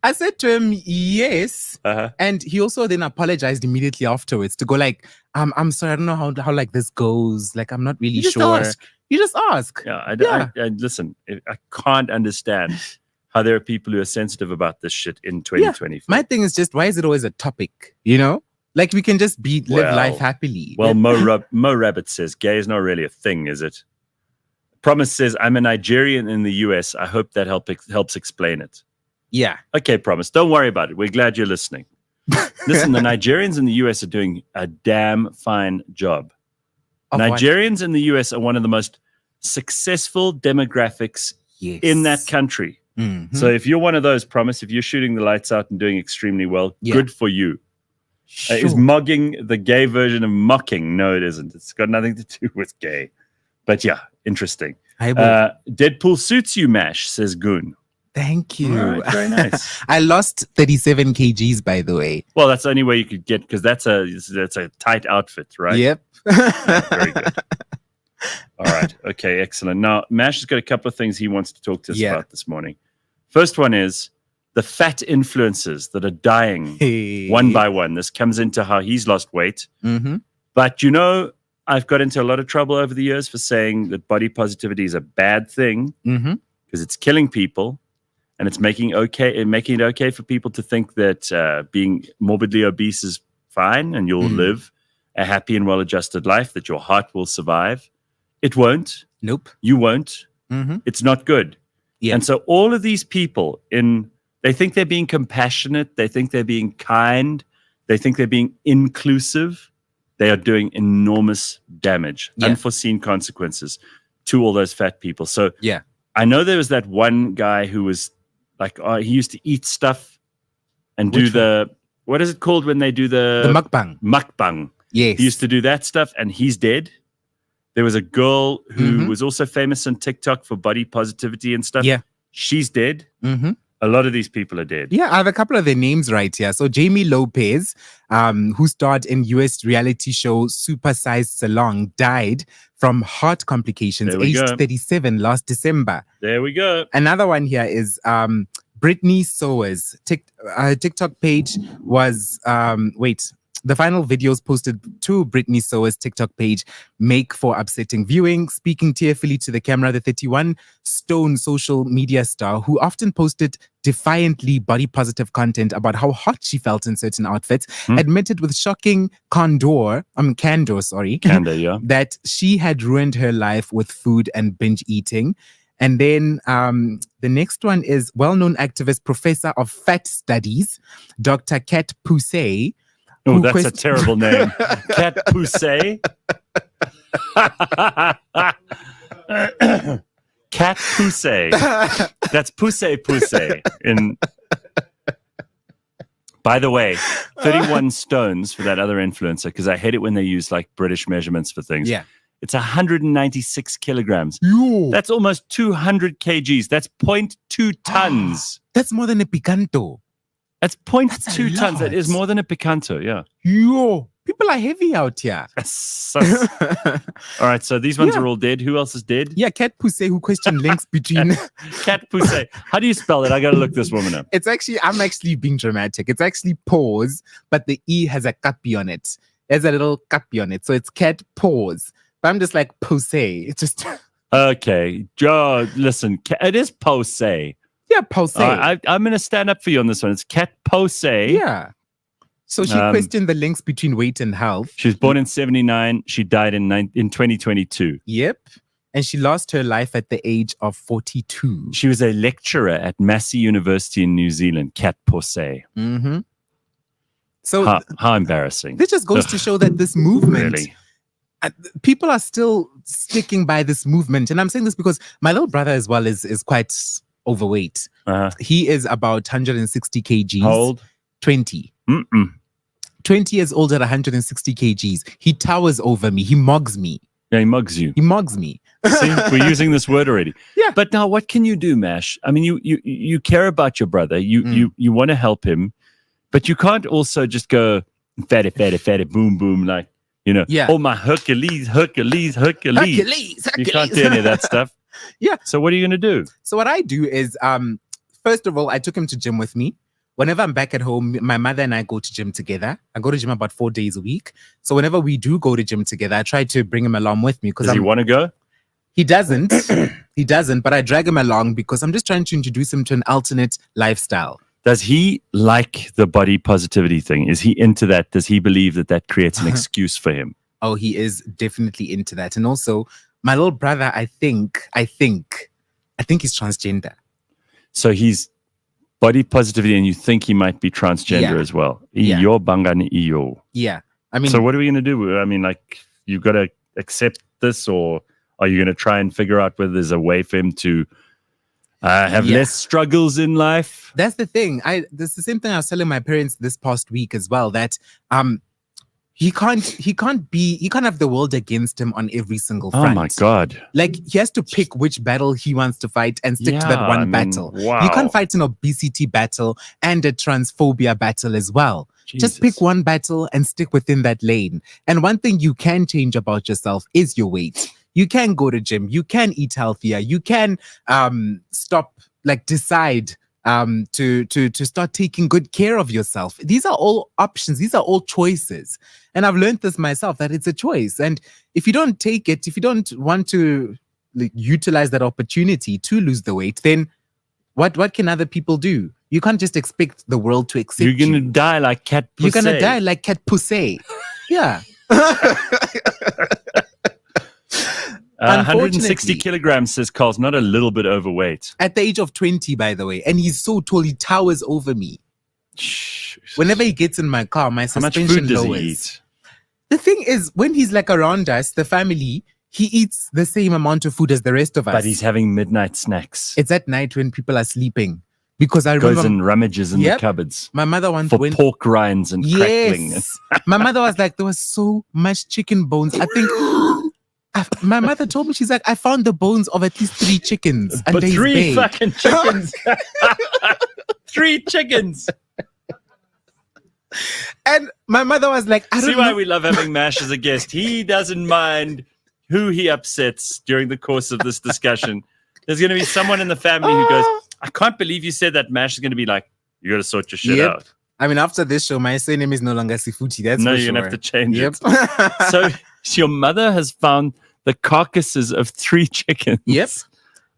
I said to him, yes. Uh-huh. And he also then apologized immediately afterwards to go like, I'm sorry, I don't know how like this goes. Like, I'm not really You just sure. ask. You just ask. Yeah. Yeah. I listen. I can't understand how there are people who are sensitive about this shit in 2024. My thing is just, why is it always a topic? You know? Like, we can just live Well, life happily. Well, Mo Rabbit says gay is not really a thing, is it? Promise says I'm a Nigerian in the US. I hope that helps explain it. yeah. Okay, Promise. Don't worry about it. We're glad you're listening. Listen, the Nigerians in the US are doing a damn fine job. Of what? Nigerians in the US are one of the most successful demographics Yes. in that country. Mhm. So if you're one of those, Promise, if you're shooting the lights out and doing extremely well, Yeah. good for you. Is Sure. mugging the gay version of mocking? No, it isn't. It's got nothing to do with gay. But yeah, interesting. I will. Deadpool suits you, Mash, says Goon. Thank you. All right, very nice. I lost 37 kgs, by the way. Well, that's the only way you could get, because that's a tight outfit, right? Yep. Very good. All right. Okay, excellent. Now, Mash has got a couple of things he wants to talk to us Yeah. about this morning. First one is the fat influencers that are dying one by one. This comes into how he's lost weight. Mm-hmm. But, I've got into a lot of trouble over the years for saying that body positivity is a bad thing Mm-hmm. because it's killing people, and it's making it okay for people to think that being morbidly obese is fine and you'll live a happy and well-adjusted life, that your heart will survive. It won't. Nope. You won't. Mm-hmm. It's not good. Yeah. And so all of these people they think they're being compassionate. They think they're being kind. They think they're being inclusive. they are doing enormous damage, Yeah. unforeseen consequences to all those fat people. So Yeah. I know there was that one guy who was like, he used to eat stuff and do Which the, what is it called when they do The mukbang. mukbang? Yes. He used to do that stuff, and he's dead. There was a girl who was also famous on TikTok for body positivity and stuff. Yeah. She's dead. Mm-hmm. A lot of these people are dead. Yeah, I have a couple of their names right here. So Jamie Lopez, who starred in US reality show Super Size Salon, died from heart complications, There we aged go. 37 last December. There we go. Another one here is Brittany Sowers. TikTok page was, the final videos posted to Brittany Sowers' TikTok page make for upsetting viewing. Speaking tearfully to the camera, the 31-stone social media star, who often posted defiantly body-positive content about how hot she felt in certain outfits, admitted with shocking candor, Yeah. that she had ruined her life with food and binge eating. And then the next one is well-known activist, professor of fat studies, Dr. Kat Poussey. Oh, that's a terrible name. Cat Poussey. Cat Poussey. That's Poussey. By the way, 31 stones for that other influencer, because I hate it when they use like British measurements for things. Yeah. It's 196 kilograms. Yo. That's almost 200 kgs. That's 0.2 tons. That's more than a picanto. That's 0.2 tons. That is more than a picanto, yeah. Yo. People are heavy out here. All right, so these ones are all dead. Who else is dead? Yeah, Kat Poussey, who questioned links between... Cat Poussey. How do you spell it? I got to look this woman up. I'm actually being dramatic. It's actually pause, but the E has a capi on it. There's a little capi on it. So it's Cat Pause. But I'm just like Poussey. It's just... Okay. Joe, listen, it is Poussey. Yeah, Poussey. I'm going to stand up for you on this one. It's Cat Poussey. Yeah. So she questioned the links between weight and health. She was born in 1979. She died in 2022. Yep. And she lost her life at the age of 42. She was a lecturer at Massey University in New Zealand, Cat Poussey. Mm-hmm. So how embarrassing. This just goes to show that this movement... Really? People are still sticking by this movement. And I'm saying this because my little brother as well is quite overweight. He is about 160 kgs. How old? 20. 20 years old at 160 kgs. He towers over me. He mugs me. Yeah, he mugs you. He mugs me. See, we're using this word already. Yeah. But now what can you do, Mash? I mean, you care about your brother. You want to help him, but you can't also just go fatty, boom, boom, like, you know, yeah. Oh, my Hercules. You can't do any of that stuff. Yeah. So what are you going to do? So what I do is, first of all, I took him to gym with me. Whenever I'm back at home, my mother and I go to gym together. I go to gym about 4 days a week. So whenever we do go to gym together, I try to bring him along with me. Does he want to go? He doesn't. He doesn't, but I drag him along because I'm just trying to introduce him to an alternate lifestyle. Does he like the body positivity thing? Is he into that? Does he believe that creates an excuse for him? Oh, he is definitely into that. And also, my little brother, I think he's transgender. So he's body positivity, and you think he might be transgender as well. Yeah. Yeah. I mean, so what are we going to do? I mean, like, you've got to accept this, or are you going to try and figure out whether there's a way for him to have less struggles in life? That's the thing. That's the same thing I was telling my parents this past week as well, that he can't have the world against him on every single front. Oh my God. Like, he has to pick which battle he wants to fight and stick to that one battle. Wow. You can't fight an obesity battle and a transphobia battle as well. Jesus. Just pick one battle and stick within that lane. And one thing you can change about yourself is your weight. You can go to gym. You can eat healthier. You can decide to start taking good care of yourself. These are all options. These are all choices. And I've learned this myself, that it's a choice. And if you don't take it, if you don't want to utilize that opportunity to lose the weight, then what can other people do? You can't just expect the world to accept you. You're going to die like Cat Poussey. You're going to die like Cat Poussey. Yeah. 160 kilograms, says Carl's not a little bit overweight. At the age of 20, by the way. And he's so tall, he towers over me. Whenever he gets in my car, my suspension lowers. How much food does he eat? The thing is, when he's like around us, the family, he eats the same amount of food as the rest of us. But he's having midnight snacks. It's at night when people are sleeping. Because I Goes remember and rummages in the cupboards my mother once for went. pork rinds and crackling. Yes. My mother was like, there was so much chicken bones. I think my mother told me, she's like, I found the bones of at least 3 chickens. But under his 3 bed. fucking chickens. 3 chickens. And my mother was like, I don't See why know. we love having Mash as a guest. He doesn't mind who he upsets during the course of this discussion. There's going to be someone in the family who goes, I can't believe you said that. Mash is going to be like, you got to sort your shit out. I mean, after this show, my surname is no longer Sifuti. That's No, for you're sure. going to have to change Yep. it. So your mother has found the carcasses of 3 chickens. Yep.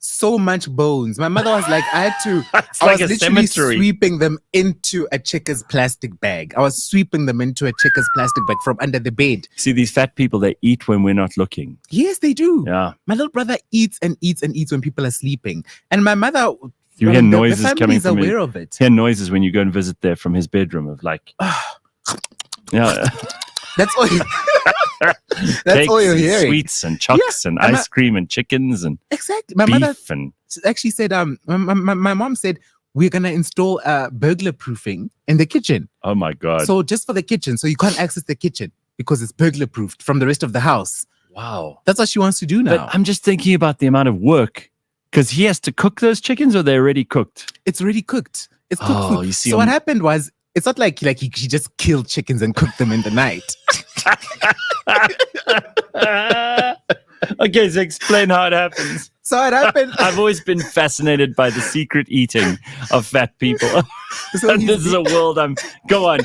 So much bones. My mother was like, I had to. It's I like was a literally cemetery. sweeping them into a chicker's plastic bag. I was sweeping them into a chicker's plastic bag from under the bed. See, these fat people, they eat when we're not looking. Yes, they do. Yeah. My little brother eats and eats and eats when people are sleeping. And my mother, You hear noises the family coming is from aware it. of it. Hear noises when you go and visit there from his bedroom of like, yeah, That's all. That's all you're and hearing. sweets and chocks and and ice cream and chickens and Exactly. My mother beef and actually said, my mom said, we're going to install burglar proofing in the kitchen. oh my god, So just for the kitchen. So you can't access the kitchen because it's burglar proofed from the rest of the house. wow. That's what she wants to do now. But I'm just thinking about the amount of work because he has to cook those chickens, or they're already cooked. It's already cooked. It's cooked Oh, food. you see, So what happened was, it's not like he just killed chickens and cooked them in the night. Okay, so explain how it happens. So what happened? I've always been fascinated by the secret eating of fat people. So And he's this is a world go on.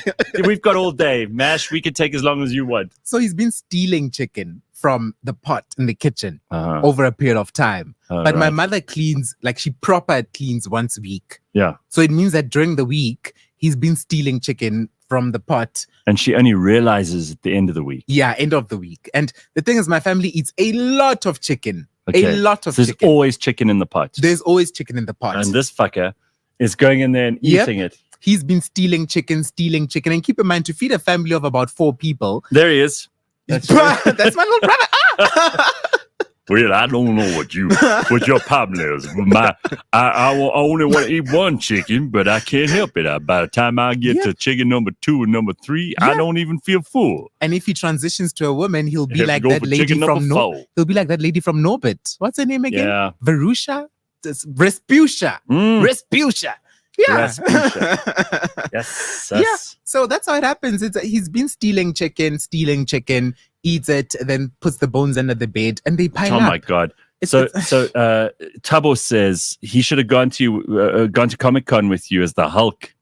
We've got all day. Mash, we can take as long as you want. So he's been stealing chicken from the pot in the kitchen Uh-huh. over a period of time. Oh, But my right. mother cleans, like she proper cleans once a week. Yeah. So it means that during the week, he's been stealing chicken from the pot. And she only realizes at the end of the week. Yeah, end of the week. And the thing is, my family eats a lot of chicken. Okay. A lot of So there's chicken. always chicken in the pot. There's always chicken in the pot. And this fucker is going in there and Yep. eating it. He's been stealing chicken. And keep in mind, to feed a family of about 4 people, There he is. that's my little brother. Ah! Well, I don't know what your problem is. I only want to eat 1 chicken, but I can't help it. By the time I get to chicken number 2 and number 3, I Yeah. don't even feel full. And if he transitions to a woman, he'll be Have to like go that for lady chicken from number 4. He'll be like that lady from Norbit. What's her name again? Yeah. Verusha? Respucia. Mm. Yeah. Rasputia. Yes. Yeah. So that's how it happens. He's been stealing chicken, eats it, then puts the bones under the bed, and they pile Oh up. my god. So Tabo says he should have gone to Comic-Con with you as the Hulk.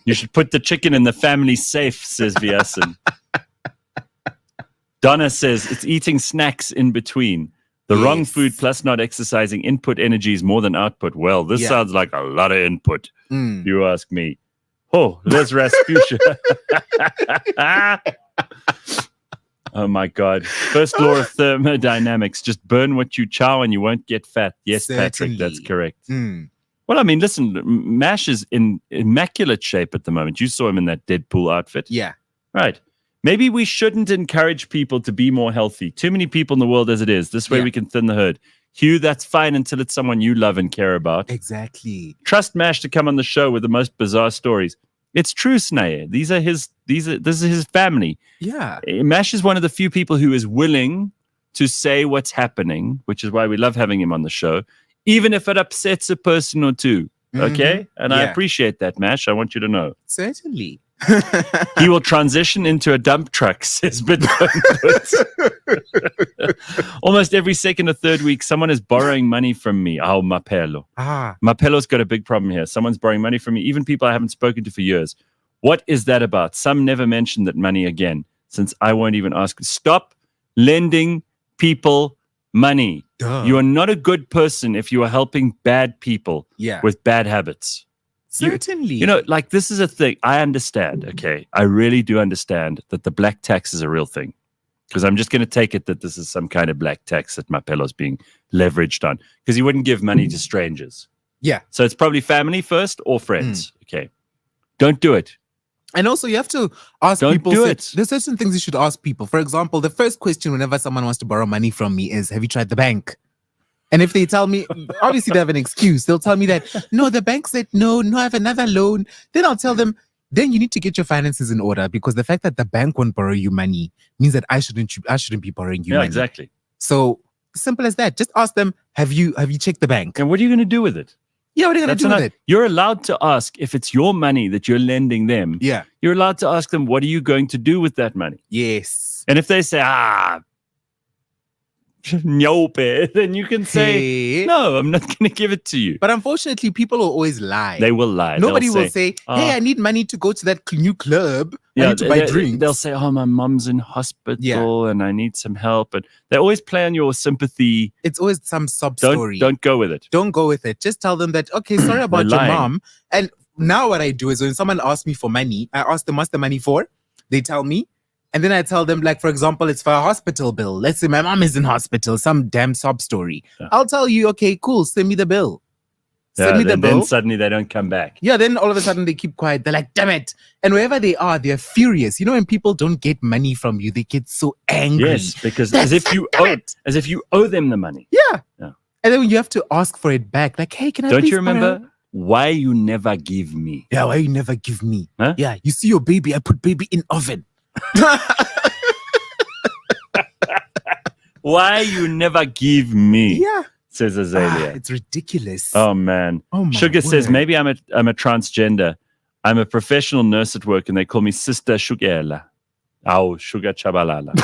You should put the chicken in the family safe, says Viasin. Donna says it's eating snacks in between. The wrong Yes. food plus not exercising. Input energy is more than output. Well, this Yeah. sounds like a lot of input, Mm. you ask me. Oh, there's Rasputia. Oh my God. First law of thermodynamics. Just burn what you chow and you won't get fat. Yes, Patrick, that's Certainly. correct. Mm. Well, I mean, listen, Mash is in immaculate shape at the moment. You saw him in that Deadpool outfit. Yeah. Right. Maybe we shouldn't encourage people to be more healthy. Too many people in the world as it is. This way Yeah. we can thin the herd. Hugh, that's fine until it's someone you love and care about. Exactly. Trust Mash to come on the show with the most bizarre stories. It's true, Snae. This is his family. Yeah. Mash is one of the few people who is willing to say what's happening, which is why we love having him on the show, even if it upsets a person or two. Okay? And I Yeah. appreciate that, Mash. I want you to know. Certainly. He will transition into a dump truck, says Bitcoin. Almost every second or third week, someone is borrowing money from me. Oh, Mapelo. Ah. Mapelo's got a big problem here. Someone's borrowing money from me, even people I haven't spoken to for years. What is that about? Some never mention that money again, since I won't even ask. Stop lending people money. Duh. You are not a good person if you are helping bad people Yeah. with bad habits. Certainly. You know, like this is a thing. I understand, okay? I really do understand that the black tax is a real thing. Because I'm just going to take it that this is some kind of black tax that Mapelo's being leveraged on. Because he wouldn't give money to strangers. Yeah. So it's probably family first or friends. Okay. Don't do it. And also, you have to ask Don't people. do it. There's certain things you should ask people. For example, the first question whenever someone wants to borrow money from me is, "Have you tried the bank?" And if they tell me, obviously they have an excuse. They'll tell me that, "No, the bank said no, I have another loan." Then I'll tell them, then you need to get your finances in order, because the fact that the bank won't borrow you money means that I shouldn't be borrowing you Yeah, money. exactly. So simple as that. Just ask them, have you checked the bank? And what are you going to do with it? Yeah, what are you going to do with it? You're allowed to ask if it's your money that you're lending them. Yeah. You're allowed to ask them, what are you going to do with that money? Yes. And if they say, nope, then you can say, Hey. no, I'm not going to give it to you. But unfortunately, people will always lie. They will lie. Nobody They'll will say, "Hey, I need money to go to that new club. I need to buy drinks." They'll say, "Oh, my mom's in hospital and I need some help." And they always play on your sympathy. It's always some sob story. Don't go with it. Don't go with it. Just tell them that, okay, sorry about your lying. mom. And now what I do is when someone asks me for money, I ask them, what's the money for? They tell me. And then I tell them, like, for example, it's for a hospital bill. Let's say my mom is in hospital, some damn sob story. Yeah. I'll tell you, okay, cool, send me the bill. Send me the bill. Then suddenly they don't come back. Yeah, then all of a sudden they keep quiet. They're like, damn it. And wherever they are, they're furious. You know, when people don't get money from you, they get so angry. Yes, because as if you owe them the money. Yeah. Yeah. And then you have to ask for it back. Like, hey, can I Don't please you remember borrow? why you never give me? Yeah, why you never give me? Huh? Yeah, you see your baby, I put baby in oven. Why you never give me? Yeah. Says Azalea. It's ridiculous. Oh man. Oh, my Sugar says word. maybe I'm a transgender. I'm a professional nurse at work and they call me Sister Shugela. Oh, Sugar Chabalala.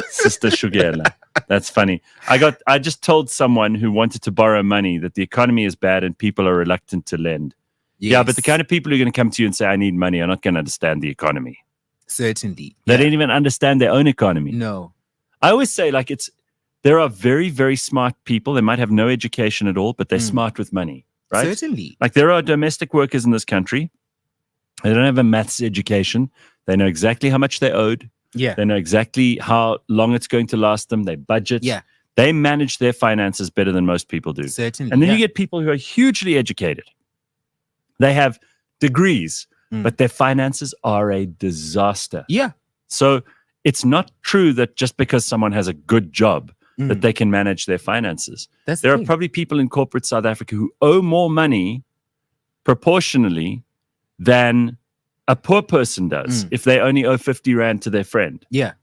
Sister Shugela. That's funny. I just told someone who wanted to borrow money that the economy is bad and people are reluctant to lend. Yes, Yeah, but the kind of people who are going to come to you and say, I need money, are not going to understand the economy. certainly. They Yeah. don't even understand their own economy. No. I always say, like, there are very, very smart people. They might have no education at all, but they're smart with money, right? Certainly. Like, there are domestic workers in this country. They don't have a maths education. They know exactly how much they owed. Yeah. They know exactly how long it's going to last them. They budget. Yeah. They manage their finances better than most people do. Certainly. And then yeah. you get people who are hugely educated. They have degrees, but their finances are a disaster. Yeah. So it's not true that just because someone has a good job that they can manage their finances. That's There the are thing. probably people in corporate South Africa who owe more money proportionally than a poor person does if they only owe 50 Rand to their friend. Yeah.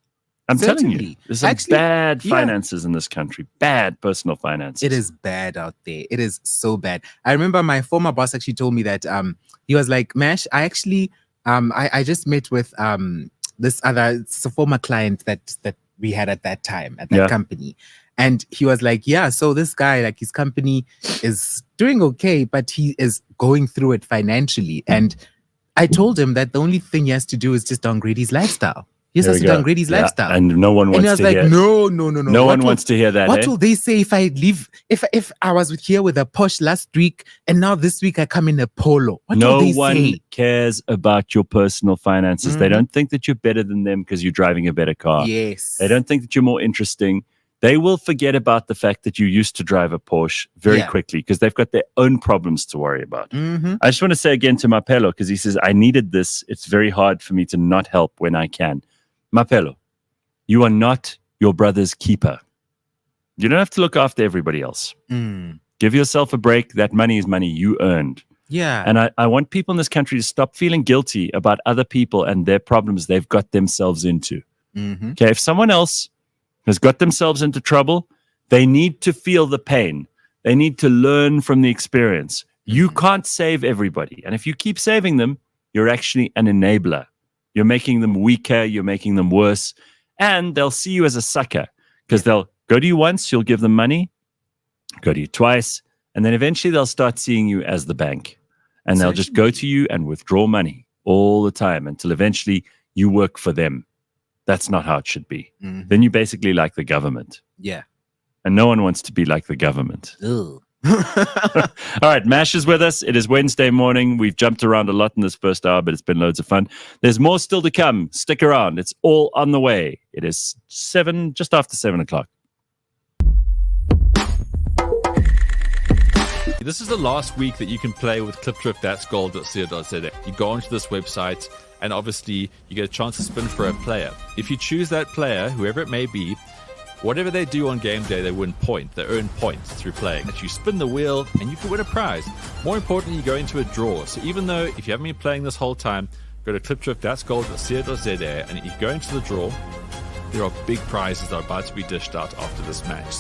I'm telling you, Certainly. there's some Actually, bad yeah. finances in this country, bad personal finances. It is bad out there. It is so bad. I remember my former boss actually told me that he was like, Mash, I actually I just met with this other, it's a former client that we had at that time at that company. And he was like, yeah, so this guy, like his company is doing okay, but he is going through it financially. And I told him that the only thing he has to do is just downgrade his lifestyle. He just has to downgrade his lifestyle. And no one And wants he was to like, hear. no. No one wants to hear that. What eh? will they say if I leave? If I was here with a posh last week and now this week I come in a polo? What No will they one say? cares about your personal finances. They don't think that you're better than them because you're driving a better car. Yes. They don't think that you're more interesting. They will forget about the fact that you used to drive a Porsche very quickly because they've got their own problems to worry about. I just want to say again to Mapelo, because he says, I needed this. It's very hard for me to not help when I can. Mapelo, you are not your brother's keeper. You don't have to look after everybody else. Give yourself a break. That money is money you earned. Yeah. And I want people in this country to stop feeling guilty about other people and their problems they've got themselves into. Okay, if someone else has got themselves into trouble, they need to feel the pain. They need to learn from the experience. You can't save everybody. And if you keep saving them, you're actually an enabler. You're making them weaker. You're making them worse. And they'll see you as a sucker because they'll go to you once, you'll give them money, go to you twice, and then eventually they'll start seeing you as the bank. And they'll just go to you and withdraw money all the time until eventually you work for them. That's not how it should be. Then you basically like the government. Yeah. And no one wants to be like the government. Ugh. All right, Mash is with us. It is Wednesday morning. We've jumped around a lot in this first hour, but it's been loads of fun. There's more still to come. Stick around. It's all on the way. It is just after 7 o'clock. This is the last week that you can play with clipdrift.gold.co.za. You go onto this website, and obviously you get a chance to spin for a player. If you choose that player, whoever it may be, whatever they do on game day, they win points. They earn points through playing. You spin the wheel, and you can win a prize. More importantly, you go into a draw. So even though if you haven't been playing this whole time, go to clipdrift.gold.co.za, and if you go into the draw, there are big prizes that are about to be dished out after this match.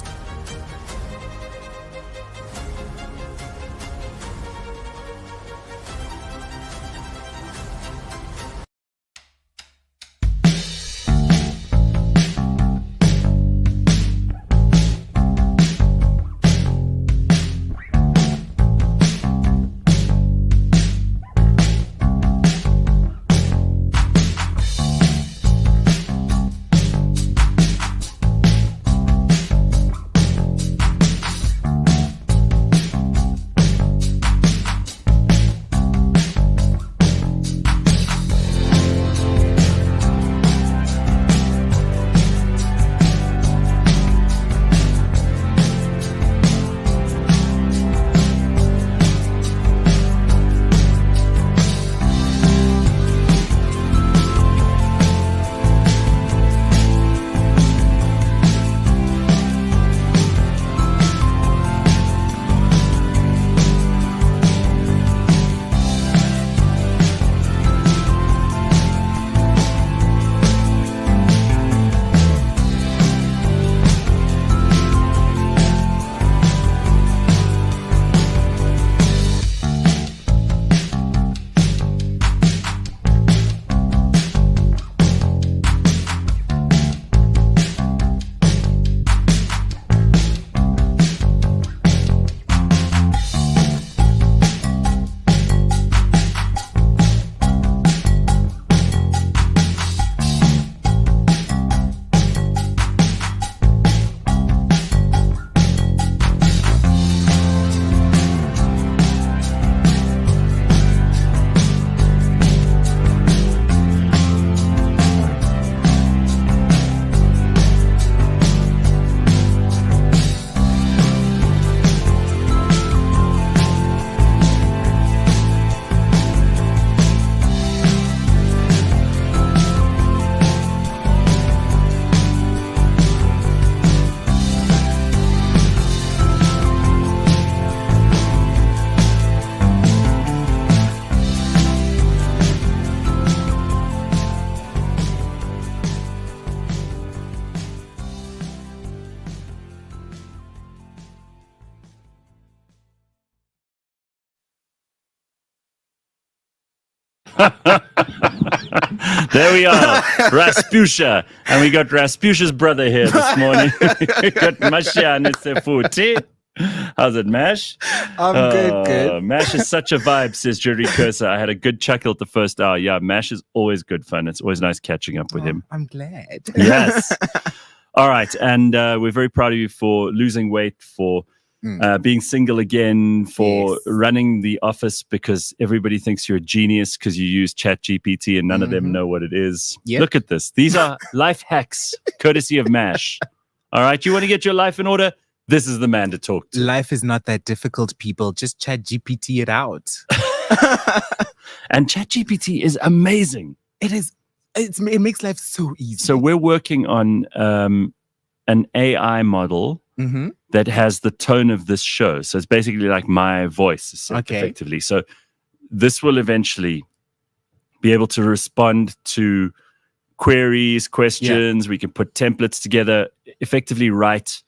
There we are, Raspusha. And we got Raspusha's brother here this morning. We got Mashiane Sefuti. How's it, Mash? I'm good. Mash is such a vibe, says Jerry Curser. I had a good chuckle at the first hour. Yeah, Mash is always good fun. It's always nice catching up with him. I'm glad. Yes. All right. And we're very proud of you for losing weight, for being single again, for running the office because everybody thinks you're a genius because you use ChatGPT and none of them know what it is. Yep. Look at this. These are life hacks courtesy of Mash. All right. You want to get your life in order? This is the man to talk to. Life is not that difficult, people. Just ChatGPT it out. And ChatGPT is amazing. It is. It makes life so easy. So we're working on an AI model that has the tone of this show. So it's basically like my voice, effectively. So this will eventually be able to respond to queries, questions. We can put templates together, effectively write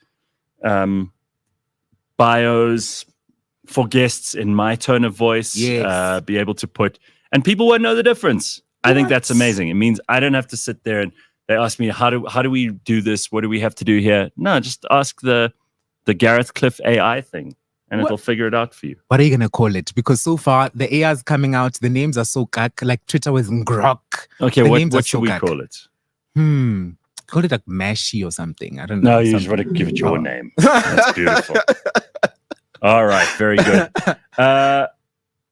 bios for guests in my tone of voice, be able to put, and people won't know the difference. I think that's amazing. It means I don't have to sit there and they ask me, how do we do this? What do we have to do here? No, just ask the Gareth Cliff AI thing and it'll figure it out for you. What are you going to call it? Because so far the AI is coming out. The names are so kak, like Twitter was Grok. Okay, what should we call it? Call it like Mashy or something. I don't know. No, you just want to give it your name. That's beautiful. All right, very good.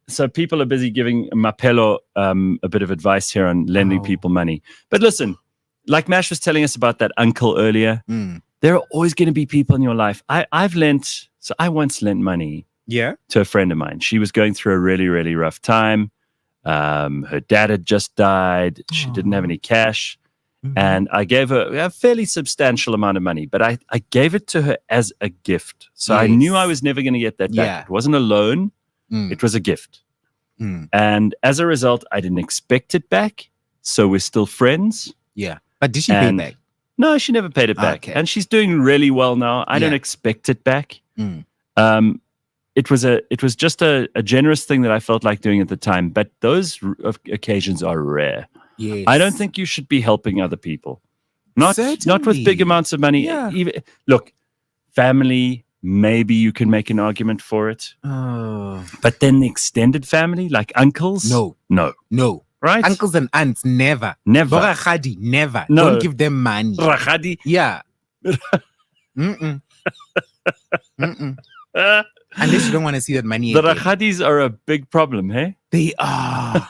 So people are busy giving Mapelo a bit of advice here on lending people money. But listen, like Mash was telling us about that uncle earlier, there are always going to be people in your life. I once lent money Yeah. to a friend of mine. She was going through a really, really rough time. Her dad had just died. She didn't have any cash. And I gave her a fairly substantial amount of money, but I gave it to her as a gift. So I knew I was never going to get that back. Yeah. It wasn't a loan. It was a gift. And as a result, I didn't expect it back. So we're still friends. Yeah. But did she pay back? No, she never paid it back. Okay. And she's doing really well now. I don't expect it back. It was just a generous thing that I felt like doing at the time. But those occasions are rare. Yes. I don't think you should be helping other people. Not with Certainly. big amounts of money. Yeah. Look, family, maybe you can make an argument for it. Oh. But then the extended family, like uncles? No. No. Right? Uncles and aunts, never. Never. Boragadi, never. No. Don't give them money. Rachadi. Yeah. Unless you don't want to see that money The again. Rachadis are a big problem, hey? They are.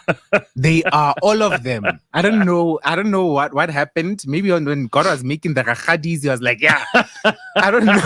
They are, all of them. I don't know what happened. Maybe when God was making the Rachadis, he was like, yeah, I don't know.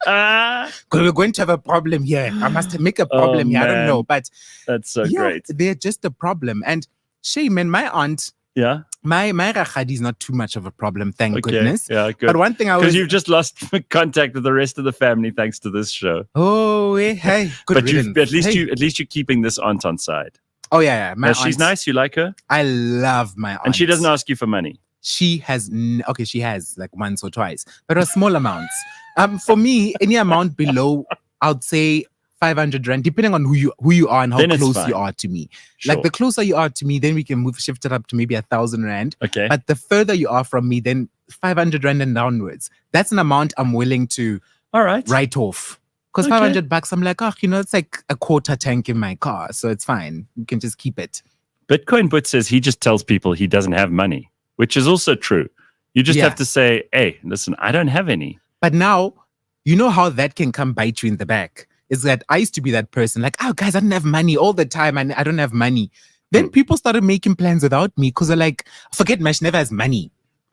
Because we're going to have a problem here. I must make a problem here. I don't man. know. But That's so yeah, great. they're just a problem. And shame, and my aunt, Yeah? my Rachadi is not too much of a problem, thank Okay. goodness. Yeah, good. But one thing I Because was... you've just lost contact with the rest of the family thanks to this show. Oh, hey, good But riddance. at least Hey. you're keeping this aunt on side. Oh, yeah. My Now, she's aunt, nice. You like her, I love my aunt. and she doesn't ask you for money. She has she has like once or twice, but a small amounts. For me, any amount below, I'd say 500 rand, depending on who you are and how Then it's close fine. you are to me. Sure. Like the closer you are to me, then we can shift it up to maybe 1,000 rand. Okay. But the further you are from me, then 500 rand and downwards. That's an amount I'm willing to All right. write off. Because Okay. 500 bucks, I'm like, it's like a quarter tank in my car, so it's fine. You can just keep it. Bitcoin But says he just tells people he doesn't have money, which is also true. You just Yeah. have to say, hey, listen, I don't have any. But now, you know how that can come bite you in the back. Is that I used to be that person, like, oh, guys, I don't have money all the time, and I don't have money. Then people started making plans without me because they're like, forget Mash never has money.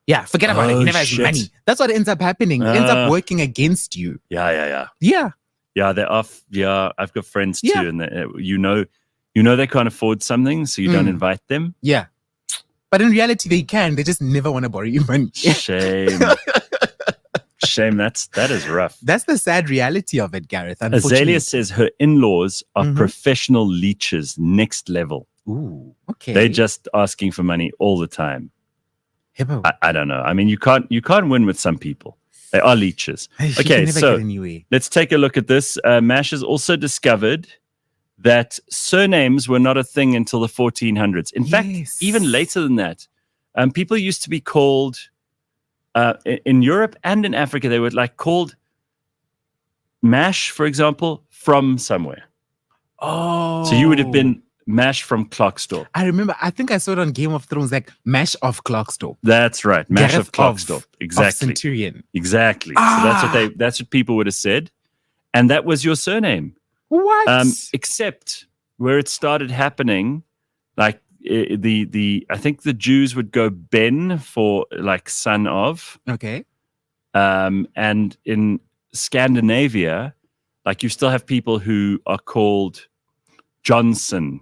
Yeah, forget about it. He Oh, never has shit. money. That's what ends up happening. It ends up working against you. Yeah. Yeah. Yeah, they're off. Yeah, I've got friends too, Yeah. and you know they can't afford something, so you don't invite them. Yeah. But in reality, they can. They just never want to borrow you money. Shame. Shame. That is rough. That's the sad reality of it, Gareth. Azalea Unfortunately. says her in-laws are Mhm. professional leeches, next level. Ooh, okay. They're just asking for money all the time. Hippo. I don't know. I mean, you can't win with some people. They are leeches. She Okay, can never so get anywhere. let's take a look at this. Mash has also discovered that surnames were not a thing until the 1400s. In fact, Yes. even later than that, people used to be called in Europe and in Africa. They were like called Mash, for example, from somewhere. Oh. So you would have been Mash from Clarksdorp. I remember, I think I saw it on Game of Thrones, like Mash of Clarksdorp. That's right, Mash Gareth of Clarksdorp. Of Exactly. Centurion. Exactly. Ah. So that's what people would have said, and that was your surname. What? Except where it started happening, like I think the Jews would go Ben for like son of, Okay. and in Scandinavia, like you still have people who are called Johnson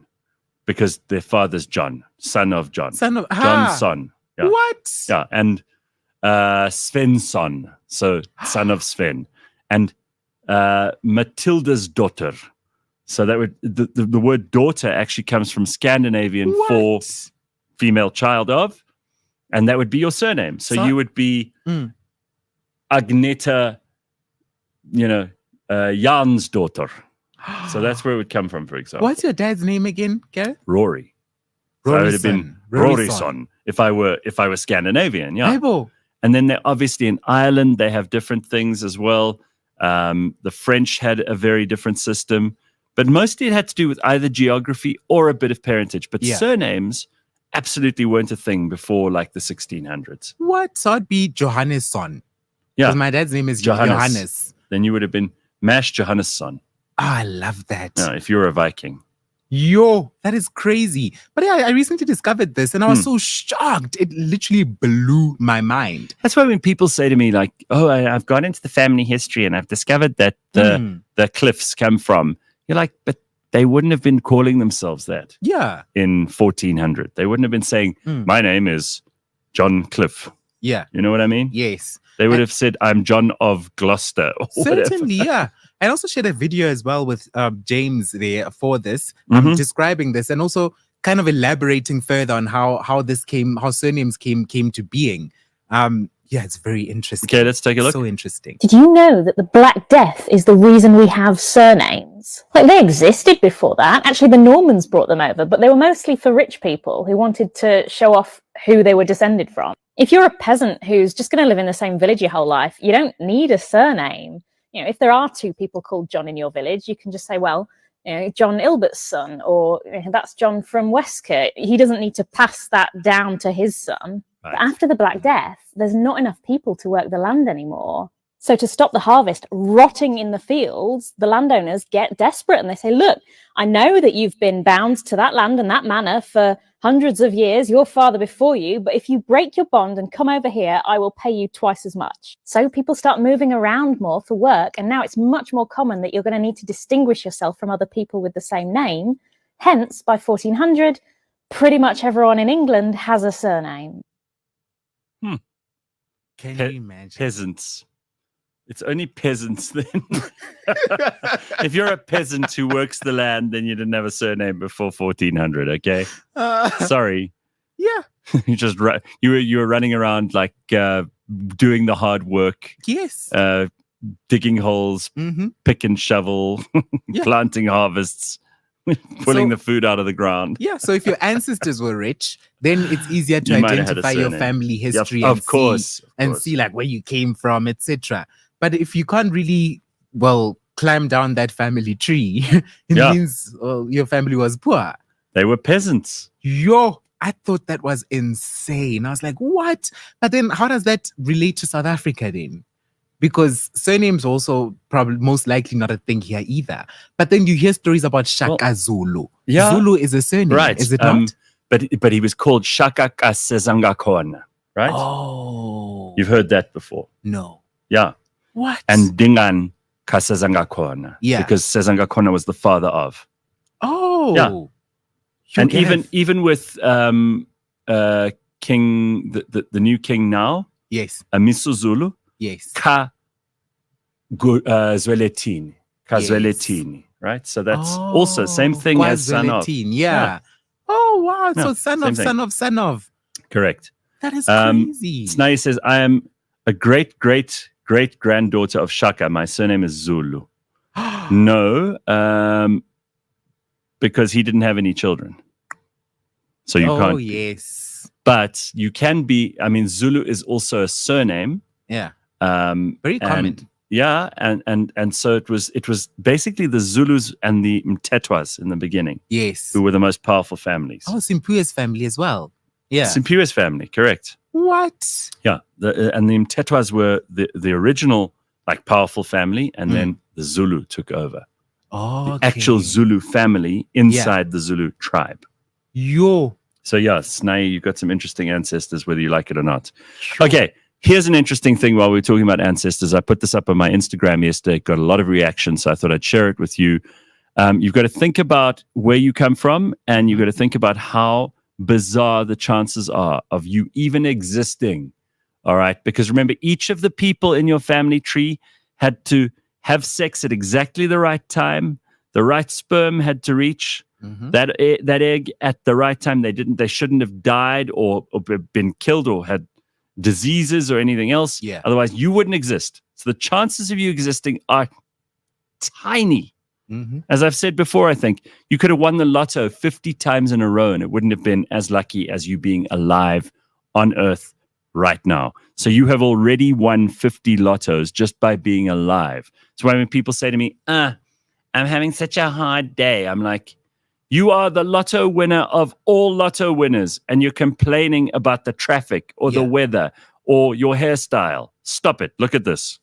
because their father's John, son of John, Son of Johnson. Yeah. What? Yeah, and Svensson, so son of Sven, and Matilda's daughter. So that would the word daughter actually comes from Scandinavian for What? female child of, and that would be your surname. So you would be Mm. Agneta, Jan's daughter. So that's where it would come from, for example. What's your dad's name again, Gareth? Rory? So I would have been Roryson if I were Scandinavian. Yeah. Bible. And then they're obviously in Ireland, they have different things as well. The French had a very different system, but mostly it had to do with either geography or a bit of parentage. But Yeah. surnames absolutely weren't a thing before like the 1600s. What? So I'd be Johannesson. Yeah. Because my dad's name is Johannes. Then you would have been Mash Johannesson. Oh, I love that. If you were a Viking. Yo, that is crazy. But yeah, I recently discovered this and I was so shocked. It literally blew my mind. That's why when people say to me like, oh, I've gone into the family history and I've discovered that the cliffs come from, You're like, but they wouldn't have been calling themselves that Yeah. in 1400. They wouldn't have been saying, my name is John Cliff. Yeah. You know what I mean? Yes. They would have said, I'm John of Gloucester. Or Certainly, whatever. yeah. I also shared a video as well with James there for this, describing this and also kind of elaborating further on how this came, how surnames came to being. Yeah, it's very interesting. Okay, let's take a look. So interesting. Did you know that the Black Death is the reason we have surnames? Like, they existed before that. Actually, the Normans brought them over, but they were mostly for rich people who wanted to show off who they were descended from. If you're a peasant who's just going to live in the same village your whole life, you don't need a surname. You know, if there are two people called John in your village, you can just say, well, you know, John Ilbert's son, or you know, that's John from Westcote. He doesn't need to pass that down to his son. Right. But after the Black Death, there's not enough people to work the land anymore. So to stop the harvest rotting in the fields, the landowners get desperate and they say, look, I know that you've been bound to that land and that manor for hundreds of years, your father before you, but if you break your bond and come over here, I will pay you twice as much. So people start moving around more for work, and now it's much more common that you're going to need to distinguish yourself from other people with the same name. Hence, by 1400, pretty much everyone in England has a surname. Can you imagine? Peasants. It's only peasants then. If you're a peasant who works the land, then you didn't have a surname before 1400. Okay, sorry. Yeah. You just you were running around like doing the hard work. Yes. Digging holes, pick and shovel, planting harvests, pulling the food out of the ground. Yeah. So if your ancestors were rich, then it's easier to You might have had a identify your surname. family history Of course. and see like where you came from, etc. But if you can't really, climb down that family tree, it means your family was poor. They were peasants. Yo, I thought that was insane. I was like, what? But then how does that relate to South Africa then? Because surnames also probably most likely not a thing here either. But then you hear stories about Shaka Zulu. Yeah. Zulu is a surname, Right. is it not? But he was called Shaka Kasezangakona, right? Oh. You've heard that before. No. Yeah. What? And Dingan Kasezangakona. Yeah. Because Sezangakona was the father of. Oh. Yeah. And Gareth. even with King, the new king now, Yes. Misuzulu, Yes. Zweletini. Kazweletini, right? So that's also same thing as son of. Yeah. Oh, wow. Yeah, So son same of, thing. son of, son of. Correct. That is crazy. Snai says, I am a great granddaughter of Shaka. My surname is Zulu. No, because he didn't have any children. So you can't. Oh, yes. But you can be, Zulu is also a surname. Yeah. Very common. Yeah, and so it was basically the Zulus and the Mtetwas in the beginning Yes. who were the most powerful families. Oh, Simpua's family as well. Yeah. Simpua's family, correct. What? Yeah, and the Mtetwas were the original like powerful family, and then the Zulu took over. Oh, The actual Zulu family inside the Zulu tribe. Yo. So yeah, Snai, you've got some interesting ancestors, whether you like it or not. Okay, here's an interesting thing while we're talking about ancestors. I put this up on my Instagram yesterday, got a lot of reactions, so I thought I'd share it with you. You've got to think about where you come from, and you've got to think about how bizarre the chances are of you even existing. All right, because remember, each of the people in your family tree had to have sex at exactly the right time. The right sperm had to reach that egg at the right time. They shouldn't have died or been killed or had diseases or anything else. Yeah. Otherwise, you wouldn't exist. So the chances of you existing are tiny. As I've said before, I think you could have won the lotto 50 times in a row and it wouldn't have been as lucky as you being alive on Earth right now. So you have already won 50 lottos just by being alive. So when people say to me, I'm having such a hard day, I'm like, you are the lotto winner of all lotto winners, and you're complaining about the traffic or the weather or your hairstyle. Stop it. Look at this.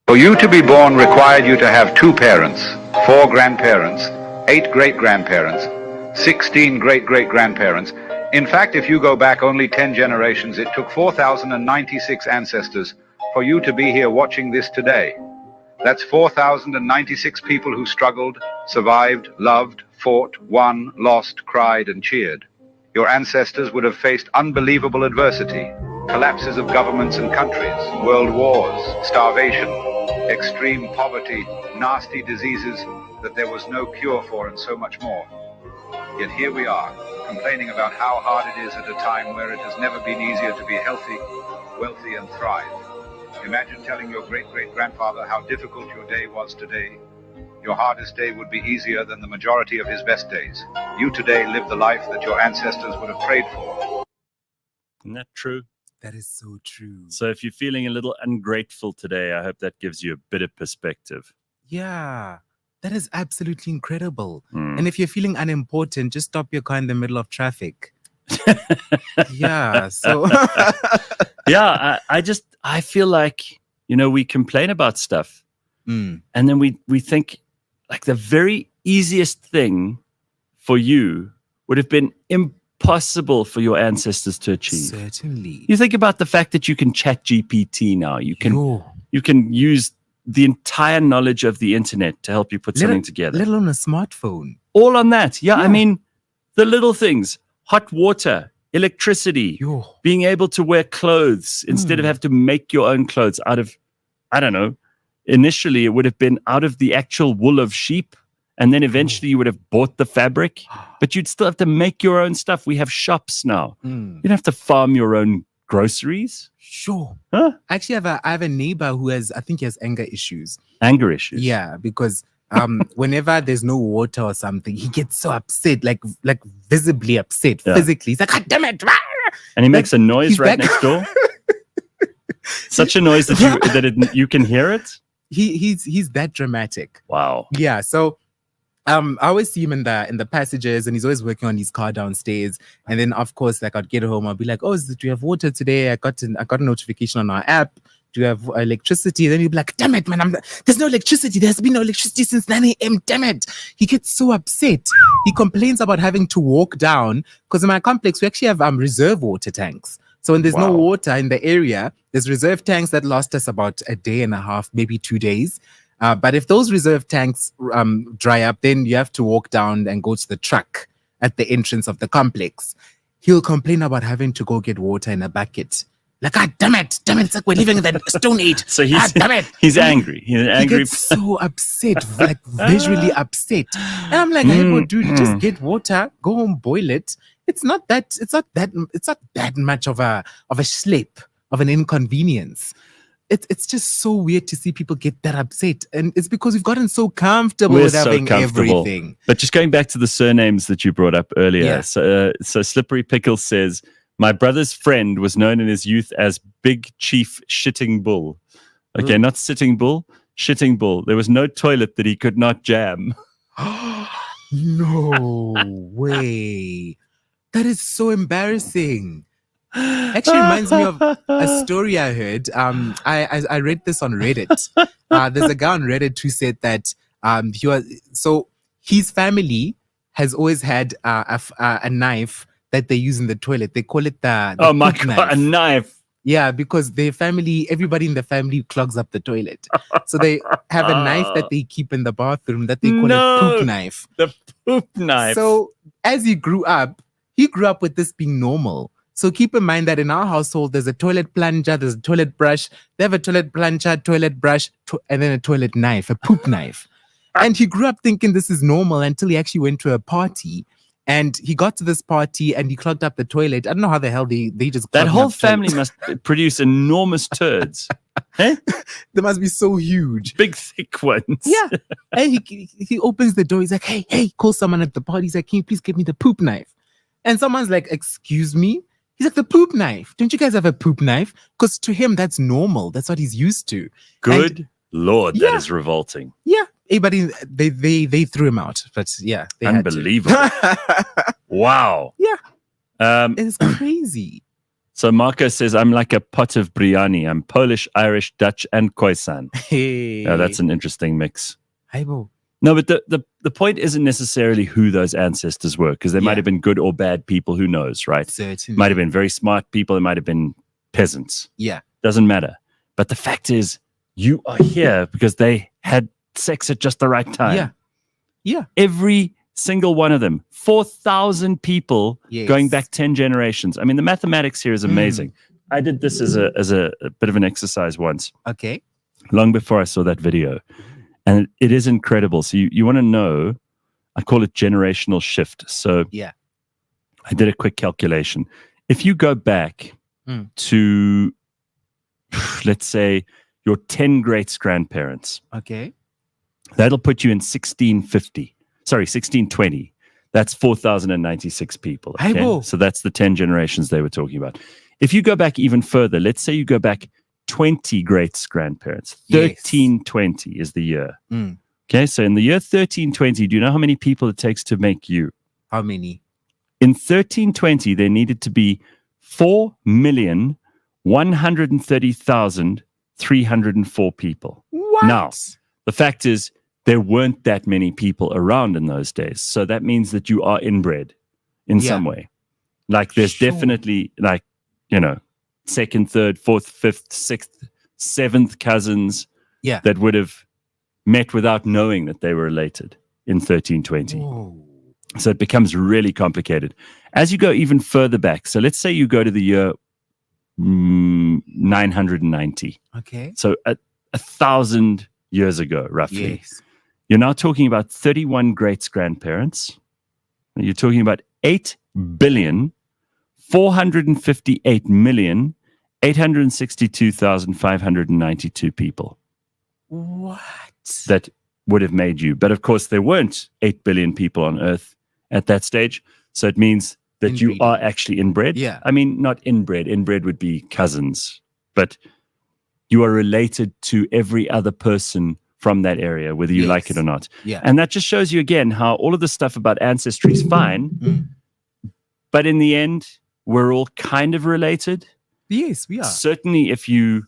For you to be born required you to have 2 parents, 4 grandparents, 8 great-grandparents, 16 great-great-grandparents. In fact, if you go back only 10 generations, it took 4,096 ancestors for you to be here watching this today. That's 4,096 people who struggled, survived, loved, fought, won, lost, cried, and cheered. Your ancestors would have faced unbelievable adversity, collapses of governments and countries, world wars, starvation, extreme poverty, nasty diseases that there was no cure for, and so much more. Yet here we are, complaining about how hard it is at a time where it has never been easier to be healthy, wealthy, and thrive. Imagine telling your great-great-grandfather how difficult your day was today. Your hardest day would be easier than the majority of his best days. You today live the life that your ancestors would have prayed for. Isn't that true? That is so true. So if you're feeling a little ungrateful today, I hope that gives you a bit of perspective. Yeah, that is absolutely incredible. And if you're feeling unimportant, just stop your car in the middle of traffic. Yeah, so Yeah, I feel like, we complain about stuff and then we think like the very easiest thing for you would have been impossible for your ancestors to achieve. Certainly. You think about the fact that you can chat GPT now. You can use the entire knowledge of the internet to help you put something together. Let alone a smartphone. All on that. Yeah, I mean, the little things, hot water, electricity, being able to wear clothes instead of have to make your own clothes out of, I don't know, initially it would have been out of the actual wool of sheep. And then eventually you would have bought the fabric, but you'd still have to make your own stuff. We have shops now. You don't have to farm your own groceries. Sure. Huh? Actually, I have a neighbor who has anger issues. Anger issues? Yeah, because whenever there's no water or something, he gets so upset, like visibly upset, physically. He's like, God damn it. And he makes a noise right next door. Such a noise that you can hear it. He's that dramatic. Wow. Yeah. So I always see him in the passages, and he's always working on his car downstairs. And then of course, like I'd get home, I'll be like, "Oh, do you have water today? I got a notification on our app. Do you have electricity?" Then he'd be like, "Damn it, man! There's no electricity. There's been no electricity since 9 a.m. Damn it!" He gets so upset. He complains about having to walk down because in my complex we actually have reserve water tanks. So when there's no water in the area, there's reserve tanks that last us about a day and a half, maybe 2 days. But if those reserve tanks dry up, then you have to walk down and go to the truck at the entrance of the complex. He'll complain about having to go get water in a bucket. Like, God damn it, it's like we're living in the Stone Age. So damn it. He's angry. He's angry. He gets so upset, like visually upset. And I'm like, hey, well, dude, just get water, go home, boil it. It's not that much of a slip, of an inconvenience. It's just so weird to see people get that upset. And it's because we've gotten so comfortable with having everything. But just going back to the surnames that you brought up earlier. So Slippery Pickle says, my brother's friend was known in his youth as Big Chief Shitting Bull. Okay, not Sitting Bull, Shitting Bull. There was no toilet that he could not jam. No way. That is so embarrassing. Actually reminds me of a story I heard. I read this on Reddit. There's a guy on Reddit who said that his family has always had a knife that they use in the toilet. They call it the oh my God, knife. a knife. Yeah, because everybody in the family clogs up the toilet. So they have a knife that they keep in the bathroom that they call a poop knife. The poop knife. So as he grew up with this being normal. So keep in mind that in our household, there's a toilet plunger, there's a toilet brush. They have a toilet plunger, toilet brush, and then a toilet knife, a poop knife. And he grew up thinking this is normal until he actually went to a party. And he got to this party and he clogged up the toilet. I don't know how the hell they just that whole family must produce enormous turds. Eh? They must be so huge. Big, thick ones. Yeah. And he opens the door. He's like, hey, call someone at the party. He's like, can you please give me the poop knife? And someone's like, excuse me? He's like, the poop knife. Don't you guys have a poop knife? Because to him, that's normal. That's what he's used to. Good Lord, that is revolting. Yeah. Everybody, they threw him out. But yeah. They Unbelievable. Wow. Yeah. It's crazy. So Marco says, I'm like a pot of biryani. I'm Polish, Irish, Dutch, and Khoisan. Hey. Oh, that's an interesting mix. Hey, bro. No, but the point isn't necessarily who those ancestors were, because they might have been good or bad people. Who knows, right? Certainly. Might have been very smart people. It might have been peasants. Yeah. Doesn't matter. But the fact is, you are here because they had sex at just the right time. Yeah. Yeah. Every single one of them. 4,000 people Yes. going back 10 generations. I mean, the mathematics here is amazing. I did this as a bit of an exercise once, Okay. long before I saw that video. And it is incredible. So you want to know, I call it generational shift. So Yeah. I did a quick calculation. If you go back to, let's say, your 10 great-grandparents, Okay. that'll put you in 1620. That's 4,096 people. Okay? Aibo. So that's the 10 generations they were talking about. If you go back even further, let's say you go back 20 great-grandparents, Yes. 1320 is the year. Mm. Okay, so in the year 1320, do you know how many people it takes to make you? How many? In 1320, there needed to be 4,130,304 people. What? Now, the fact is, there weren't that many people around in those days. So that means that you are inbred in some way. Like there's definitely like, second, third, fourth, fifth, sixth, seventh cousins that would have met without knowing that they were related in 1320. Whoa. So it becomes really complicated. As you go even further back, so let's say you go to the year 990. Okay. So 1,000 years ago, roughly. Yes. You're now talking about 31 great-grandparents. You're talking about 8,458,862,592 people. What? That would have made you. But of course, there weren't 8 billion people on Earth at that stage. So it means that you are actually inbred. Yeah. I mean, not inbred. Inbred would be cousins. But you are related to every other person from that area, whether you like it or not. Yeah. And that just shows you again how all of the stuff about ancestry is fine. But in the end, we're all kind of related. Yes, we are. Certainly if you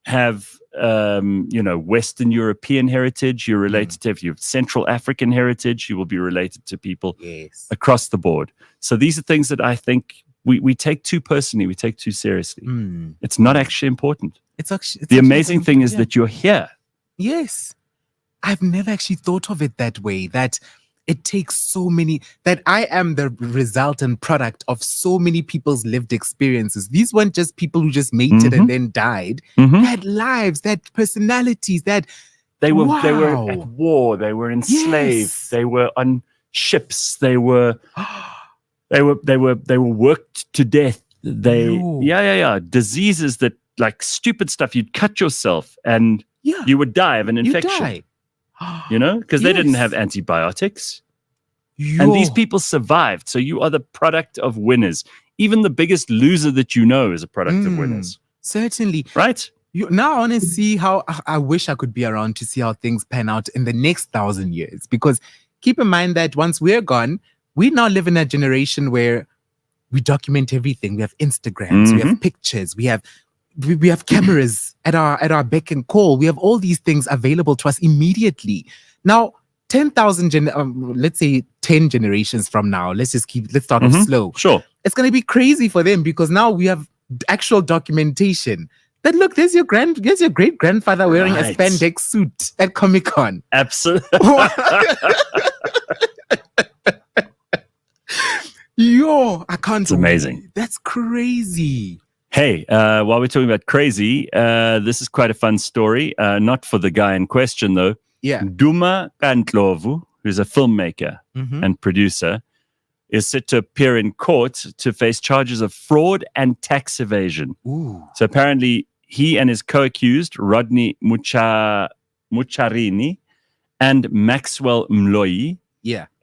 have Western European heritage, you're related to, if you have Central African heritage, you will be related to people across the board. So these are things that I think we take too personally, we take too seriously. It's not actually important. It's actually the amazing thing is that you're here. Yes. I've never actually thought of it that way, that it takes so many, that I am the result and product of so many people's lived experiences. These weren't just people who just mated and then died. They had lives, they had personalities, they were at war, they were enslaved, they were on ships, they were worked to death. Diseases that, like stupid stuff, you'd cut yourself and you would die of an infection. Because they didn't have antibiotics. And these people survived. So you are the product of winners. Even the biggest loser that you know is a product of winners. Certainly. Right? Now I want to see how, I wish I could be around to see how things pan out in the next 1,000 years. Because keep in mind that once we're gone, we now live in a generation where we document everything. We have Instagrams, we have pictures, we have cameras at our beck and call. We have all these things available to us immediately. Now, 10,000, let's say 10 generations from now, let's start off slow. Sure. It's going to be crazy for them because now we have actual documentation that, look, there's your great grandfather wearing a spandex suit at Comic-Con. Absolutely. I can't. It's amazing. That's crazy. Hey, while we're talking about crazy, this is quite a fun story. Not for the guy in question, though. Yeah. Duma Kantlovu, who's a filmmaker and producer, is set to appear in court to face charges of fraud and tax evasion. Ooh. So apparently, he and his co-accused, Rodney Mucharini and Maxwell Mloyi,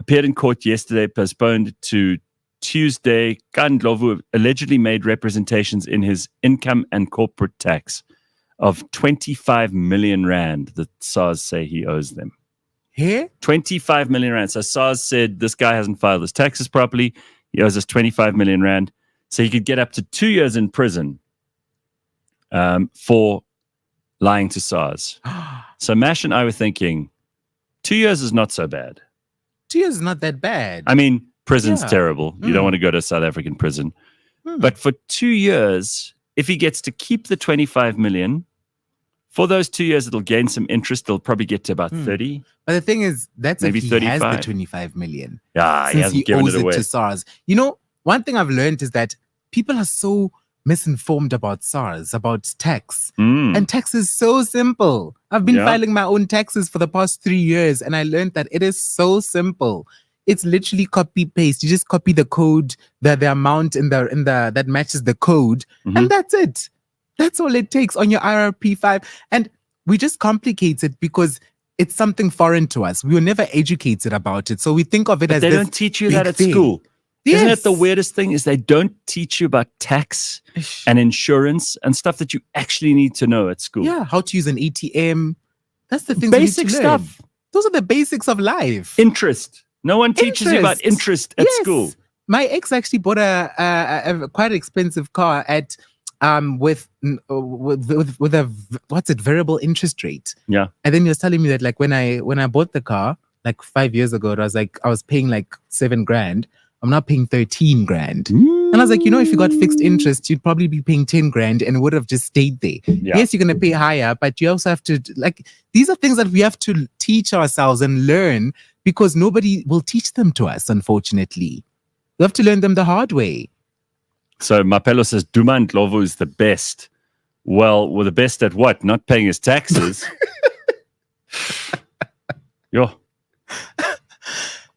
appeared in court yesterday, postponed to Tuesday. Kandlovu allegedly made representations in his income and corporate tax of 25 million rand that SARS say he owes them. Here? 25 million rand. So SARS said this guy hasn't filed his taxes properly. He owes us 25 million rand. So he could get up to 2 years in prison for lying to SARS. So Mash and I were thinking, 2 years is not so bad. 2 years is not that bad. I mean, prison's terrible. You don't want to go to a South African prison. But for 2 years, if he gets to keep the 25 million, For those 2 years, it'll gain some interest. It'll probably get to about 30. But the thing is, that's Maybe if he has the 35. 25 million. Yeah, he Since hasn't he given owes it away. to SARS. You know, one thing I've learned is that people are so misinformed about SARS, about tax. And tax is so simple. I've been filing my own taxes for the past 3 years, and I learned that it is so simple. It's literally copy paste. You just copy the code, the amount in the that matches the code, and that's it. That's all it takes on your IRP5. And we just complicate it because it's something foreign to us. We were never educated about it. So we think of it as They this don't teach you big that at thing. school. Yes. Isn't it the weirdest thing is they don't teach you about tax and insurance and stuff that you actually need to know at school. Yeah, how to use an ATM. That's the thing. Basic stuff. Those are the basics of life. Interest. No one teaches you about interest at school. My ex actually bought a quite expensive car at with a variable interest rate. Yeah. And then he was telling me that like when I bought the car like 5 years ago, I was paying like $7,000. I'm now paying 13,000. And I was like, if you got fixed interest, you'd probably be paying 10,000 and it would have just stayed there. Yeah. Yes, you're going to pay higher, but you also have to these are things that we have to teach ourselves and learn because nobody will teach them to us, unfortunately. We have to learn them the hard way. So Mapelo says Duma Ndlovu is the best. Well, the best at what? Not paying his taxes. Yo.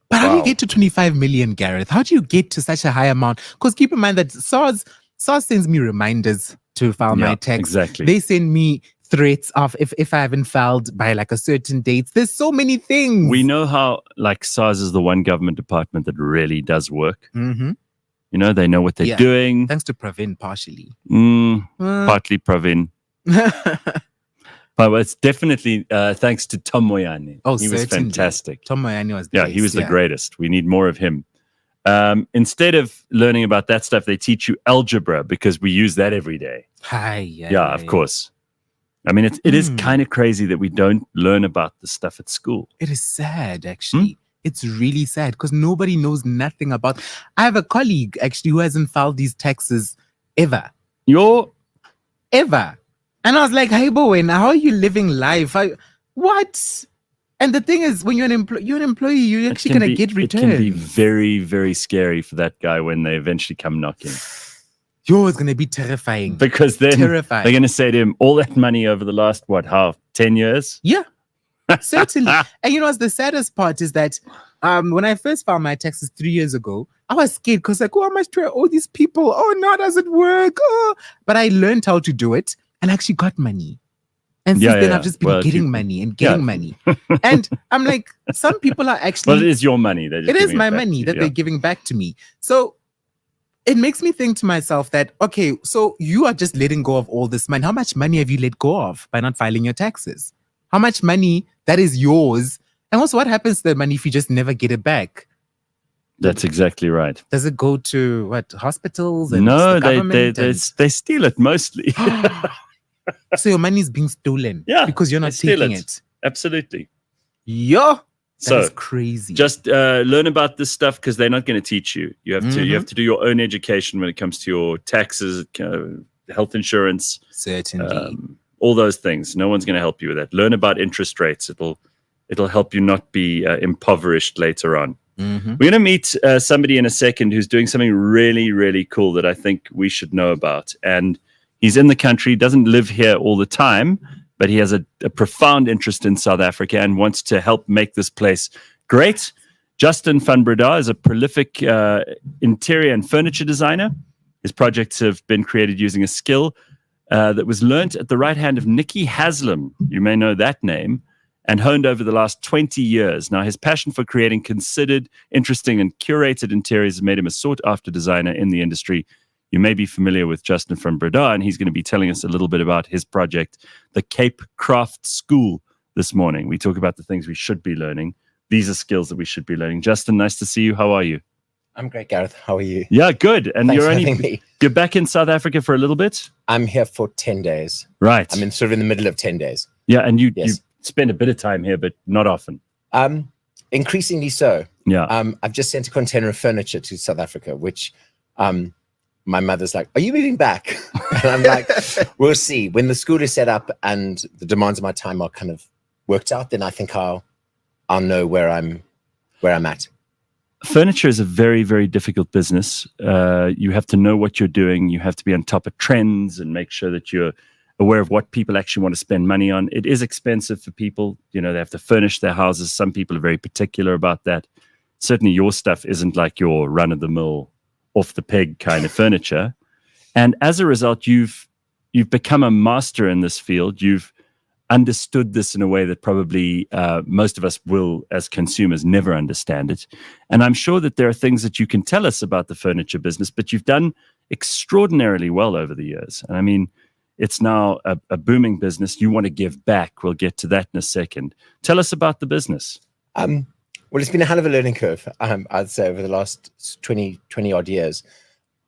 But how do you get to 25 million, Gareth? How do you get to such a high amount? Because keep in mind that SARS sends me reminders to file my tax. Exactly. They send me threats of if I haven't filed by like a certain date. There's so many things. We know how SARS is the one government department that really does work. Mm-hmm. They know what they're doing. Thanks to Pravin, partially. Partly Pravin. But it's definitely thanks to Tom Moyane. Oh, he was certainly. fantastic. Tom Moyane was the Yeah, best, he was the greatest. We need more of him. Instead of learning about that stuff, they teach you algebra because we use that every day. Yeah, of course. I mean, it is kind of crazy that we don't learn about this stuff at school. It is sad, actually. It's really sad because nobody knows nothing about. I have a colleague actually who hasn't filed these taxes ever. Ever. And I was like, hey, Bowen, how are you living life? What? And the thing is, when you're an employee, you're actually going to get returns. It can be very, very scary for that guy when they eventually come knocking. It's going to be terrifying. Because then they're going to say to him, all that money over the last, 10 years? Yeah, certainly. And what's the saddest part is that when I first filed my taxes 3 years ago, I was scared because how much do I owe these people? Oh, no, does it work? Oh. But I learned how to do it. And actually got money. And since then, I've just been getting money and getting money. And I'm like, some people are actually... Well, it is your money. It is my money that they're giving back to me. So it makes me think to myself that, okay, so you are just letting go of all this money. How much money have you let go of by not filing your taxes? How much money that is yours? And also, what happens to the money if you just never get it back? That's exactly right. Does it go to hospitals? And no, the they steal it mostly. So your money is being stolen because you're not taking it. Absolutely. Yeah. That's crazy. Just learn about this stuff because they're not going to teach you. You have to do your own education when it comes to your taxes, health insurance. Certainly. All those things. No one's going to help you with that. Learn about interest rates. It'll help you not be impoverished later on. Mm-hmm. We're going to meet somebody in a second who's doing something really, really cool that I think we should know about. And he's in the country, doesn't live here all the time, but he has a profound interest in South Africa and wants to help make this place great. Justin van Breda is a prolific interior and furniture designer. His projects have been created using a skill that was learnt at the right hand of Nikki Haslam. You may know that name. And honed over the last 20 years. Now, his passion for creating considered, interesting, and curated interiors has made him a sought-after designer in the industry. You may be familiar with Justin from Breda, and he's going to be telling us a little bit about his project, the Cape Craft School, this morning. We talk about the things we should be learning. These are skills that we should be learning. Justin, nice to see you. How are you? I'm great, Gareth. How are you? Yeah, good. And Thanks for having me. You're back in South Africa for a little bit? I'm here for 10 days. Right. I'm sort of in the middle of 10 days. Yeah, and you spend a bit of time here, but not often. Increasingly so. Yeah. I've just sent a container of furniture to South Africa, which my mother's like, "Are you moving back?" And I'm like, "We'll see. When the school is set up and the demands of my time are kind of worked out, then I think I'll know where I'm at." Furniture is a very, very difficult business. You have to know what you're doing. You have to be on top of trends and make sure that you're aware of what people actually want to spend money on. It is expensive for people. They have to furnish their houses. Some people are very particular about that. Certainly your stuff isn't like your run-of-the-mill, off-the-peg kind of furniture. And as a result, you've become a master in this field. You've understood this in a way that probably most of us will, as consumers, never understand it. And I'm sure that there are things that you can tell us about the furniture business, but you've done extraordinarily well over the years. And I mean, it's now a booming business. You want to give back. We'll get to that in a second. Tell us about the business. Well, it's been a hell of a learning curve, I'd say, over the last 20 odd years.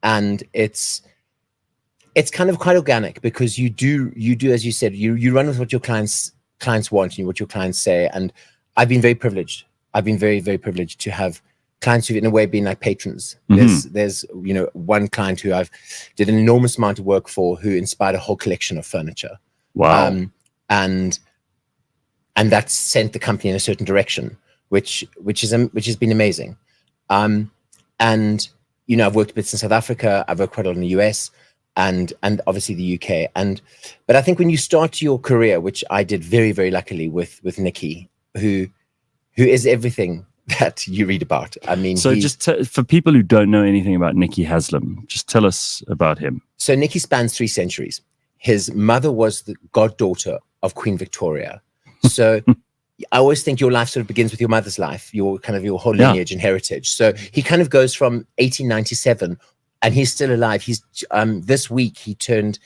And it's kind of quite organic because you do, as you said, you run with what your clients want and what your clients say. And I've been very privileged. I've been very, very privileged to have clients who've in a way been like patrons. There's one client who I've did an enormous amount of work for, who inspired a whole collection of furniture. Wow. And that's sent the company in a certain direction, which has been amazing. And I've worked a bit in South Africa. I've worked quite a lot in the US and obviously the UK. But I think when you start your career, which I did very, very luckily with Nikki, who is everything that you read about. I mean, so for people who don't know anything about Nicky Haslam, just tell us about him. So Nicky spans 3 centuries. His mother was the goddaughter of Queen Victoria. So I always think your life sort of begins with your mother's life, your whole lineage and heritage. So he kind of goes from 1897, and he's still alive. He's this week he turned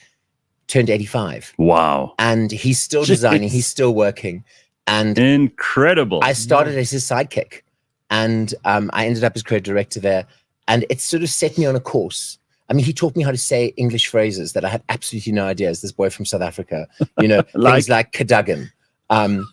85. Wow! And he's still designing. He's still working. And incredible. I started as his sidekick. And I ended up as creative director there. And it sort of set me on a course. I mean, he taught me how to say English phrases that I had absolutely no idea as this boy from South Africa. Things like Cadogan. And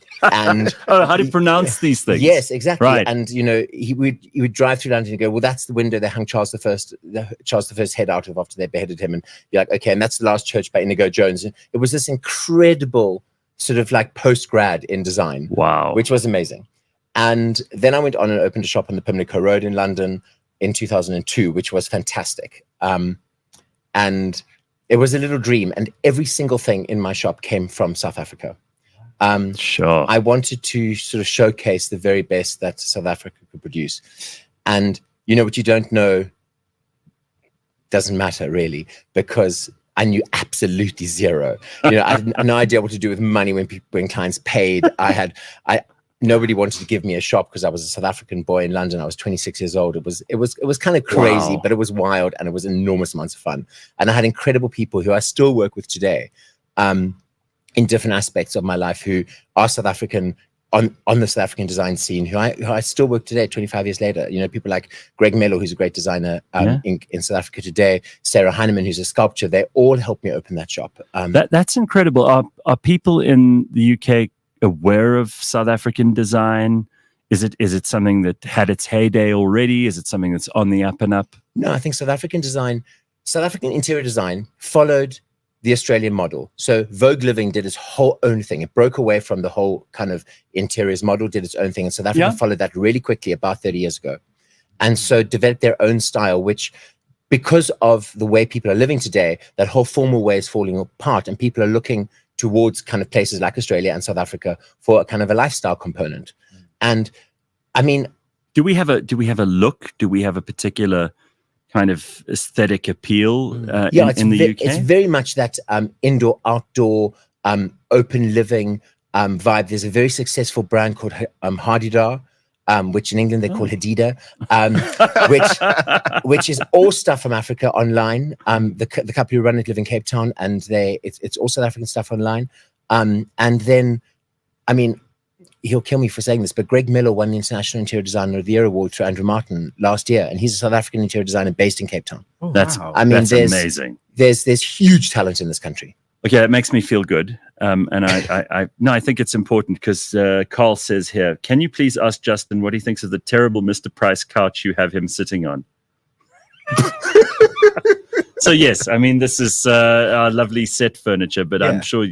how do you pronounce these things? Yes, exactly. Right. And, he would drive through London and go, well, that's the window they hung Charles I's head out of after they beheaded him. And you're like, okay, and that's the last church by Inigo Jones. And it was this incredible sort of like post-grad in design. Wow. Which was amazing. And then I went on and opened a shop on the Pimlico Road in London in 2002, which was fantastic. And it was a little dream. And every single thing in my shop came from South Africa. Sure. I wanted to sort of showcase the very best that South Africa could produce. And what you don't know doesn't matter really, because I knew absolutely zero. I had no idea what to do with money when clients paid. Nobody wanted to give me a shop because I was a South African boy in London. I was 26 years old. It was kind of crazy, but it was wild and it was enormous amounts of fun. And I had incredible people who I still work with today, in different aspects of my life, who are South African on the South African design scene, who I still work today, 25 years later. People like Greg Mello, who's a great designer in South Africa today, Sarah Heinemann, who's a sculptor. They all helped me open that shop. That's incredible. Are people in the UK aware of South African design? Is it something that had its heyday already? Is it something that's on the up and up? No, I think South African interior design followed the Australian model. So Vogue Living did its whole own thing. It broke away from the whole kind of interiors model, did its own thing. And South Africa followed that really quickly about 30 years ago. And so developed their own style, which, because of the way people are living today, that whole formal way is falling apart, and people are looking towards kind of places like Australia and South Africa for a kind of a lifestyle component. And I mean, do we have a look? Do we have a particular kind of aesthetic appeal in the UK? It's very much that indoor, outdoor, open living vibe. There's a very successful brand called Hadidar, which in England they call Hadida, which is all stuff from Africa online. The couple who run it live in Cape Town, and it's all South African stuff online. And then, I mean, he'll kill me for saying this, but Greg Miller won the International Interior Designer of the Year award for Andrew Martin last year, and he's a South African interior designer based in Cape Town. Oh, that's amazing. There's huge talent in this country. Okay, that makes me feel good. And I think it's important because Carl says here, can you please ask Justin what he thinks of the terrible Mr. Price couch you have him sitting on? So yes, I mean this is our lovely set furniture, but I'm sure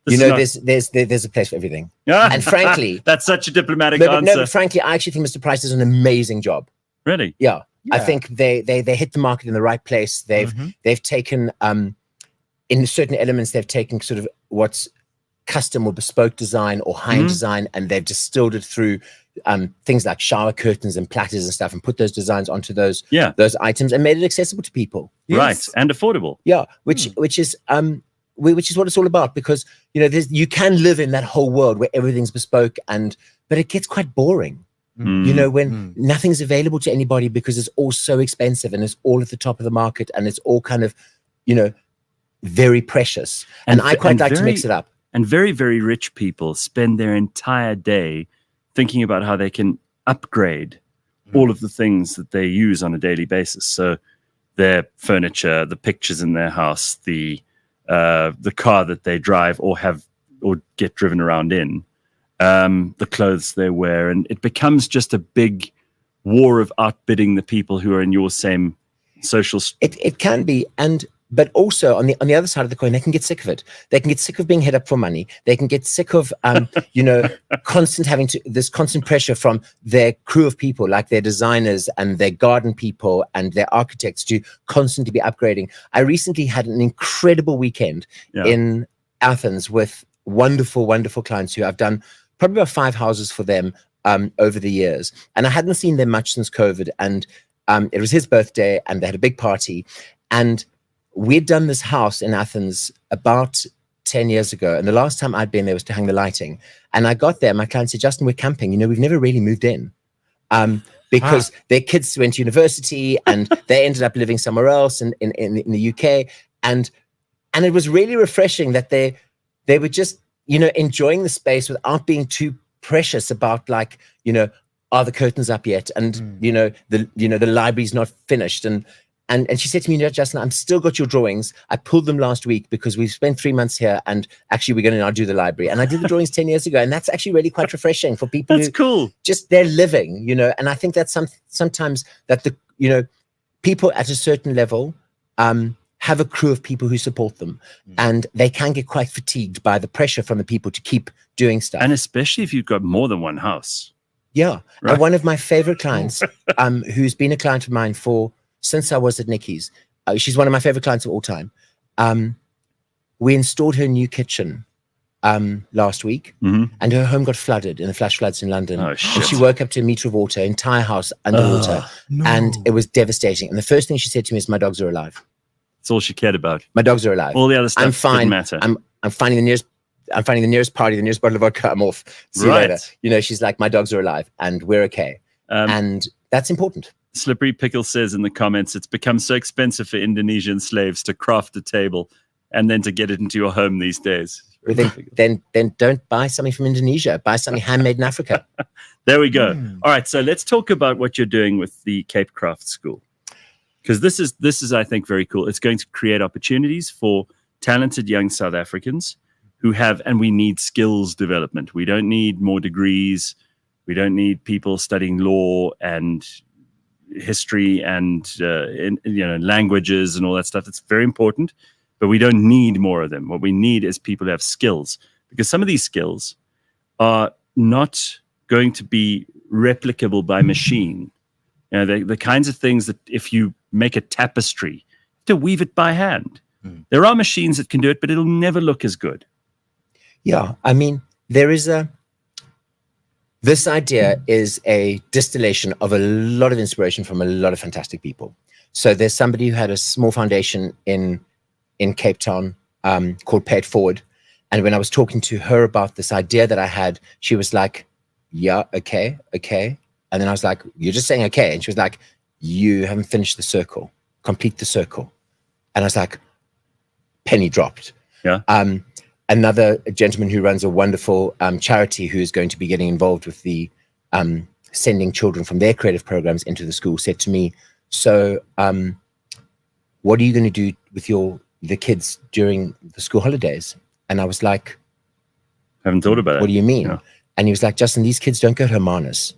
there's a place for everything. And frankly, that's such a diplomatic no, answer. but frankly, I actually think Mr. Price does an amazing job. Really? Yeah. I think they hit the market in the right place. They've taken in certain elements, they've taken sort of what's custom or bespoke design or high-end design, and they've distilled it through things like shower curtains and platters and stuff, and put those designs onto those items and made it accessible to people. Right, and affordable. Yeah, which is what it's all about, because you can live in that whole world where everything's bespoke, but it gets quite boring. When nothing's available to anybody because it's all so expensive and it's all at the top of the market and it's all kind of very precious. And I quite like to mix it up. And very, very rich people spend their entire day thinking about how they can upgrade all of the things that they use on a daily basis. So their furniture, the pictures in their house, the car that they drive or get driven around in, the clothes they wear, and it becomes just a big war of outbidding the people who are in your same social. It can be, but also on the other side of the coin, they can get sick of it. They can get sick of being hit up for money. They can get sick of this constant pressure from their crew of people, like their designers and their garden people and their architects, to constantly be upgrading. I recently had an incredible weekend in Athens with wonderful, wonderful clients who I've done probably about 5 houses for them over the years. And I hadn't seen them much since COVID. And it was his birthday and they had a big party. And we'd done this house in Athens about 10 years ago. And the last time I'd been there was to hang the lighting. And I got there, my client said, Justin, we're camping. We've never really moved in. Because their kids went to university and they ended up living somewhere else in the UK. And it was really refreshing that they were just, enjoying the space without being too precious about are the curtains up yet? And, the library's not finished. And she said to me, Justin, I've still got your drawings. I pulled them last week because we've spent 3 months here and actually we're going to now do the library. And I did the drawings 10 years ago. And that's actually really quite refreshing for people. That's cool. Just they're living, and I think that's sometimes that people at a certain level, have a crew of people who support them, and they can get quite fatigued by the pressure from the people to keep doing stuff. And especially if you've got more than one house. Yeah. Right. And one of my favorite clients, who's been a client of mine since I was at Nikki's, she's one of my favorite clients of all time. We installed her new kitchen last week, and her home got flooded in the flash floods in London. Oh, shit. And she woke up to a meter of water, entire house underwater, and it was devastating. And the first thing she said to me is, "My dogs are alive." That's all she cared about. My dogs are alive. All the other stuff I'm fine. didn't matter. I'm finding the nearest party, the nearest bottle of vodka. I'm off. See you later. She's like, my dogs are alive and we're okay. And that's important. Slippery Pickle says in the comments, it's become so expensive for Indonesian slaves to craft a table and then to get it into your home these days. Then don't buy something from Indonesia. Buy something handmade in Africa. There we go. All right. So let's talk about what you're doing with the Cape Craft School. Because this is, I think, very cool. It's going to create opportunities for talented young South Africans who have, and we need skills development. We don't need more degrees. We don't need people studying law and history and languages and all that stuff. It's very important, but we don't need more of them. What we need is people who have skills, because some of these skills are not going to be replicable by machine. The kinds of things that if you make a tapestry, you have to weave it by hand. There are machines that can do it, but it'll never look as good. Yeah, I mean, this idea is a distillation of a lot of inspiration from a lot of fantastic people. So there's somebody who had a small foundation in Cape Town called Pay It Forward. And when I was talking to her about this idea that I had, she was like, yeah, okay. And then I was like, you're just saying okay. And she was like, you haven't finished the circle. Complete the circle. And I was like, penny dropped. Yeah. Another gentleman who runs a wonderful charity who is going to be getting involved with the sending children from their creative programs into the school said to me, so what are you going to do with the kids during the school holidays? And I was like, I haven't thought about it. What do you mean? Yeah. And he was like, Justin, these kids don't go to Hermanus.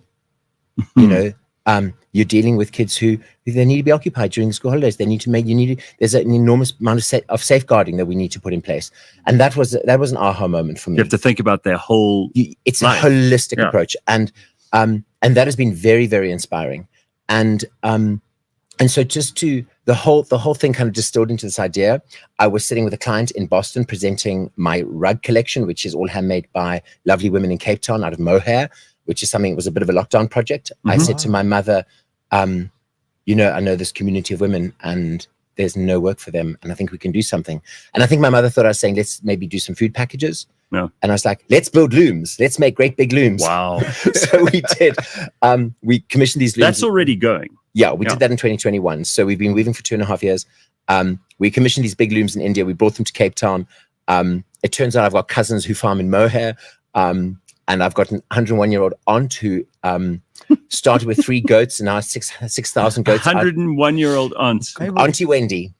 you're dealing with kids who they need to be occupied during the school holidays. They need to make, there's an enormous amount of safeguarding that we need to put in place. And that was an aha moment for me. You have to think about their whole it's life. a holistic approach. And that has been very, very inspiring. And so just to the whole thing kind of distilled into this idea. I was sitting with a client in Boston presenting my rug collection, which is all handmade by lovely women in Cape Town out of mohair, which is something, it was a bit of a lockdown project. I said to my mother, I know this community of women and there's no work for them. And I think we can do something. And I think my mother thought I was saying, let's maybe do some food packages. No. And I was like, let's build looms. Let's make great big looms. Wow. So we did. We commissioned these looms. That's already going. Yeah, we did that in 2021. So we've been weaving for 2.5 years. We commissioned these big looms in India. We brought them to Cape Town. It turns out I've got cousins who farm in mohair. And I've got an 101-year-old aunt who started with 3 goats and now 6,000 goats. 101-year-old aunt. Auntie Wendy.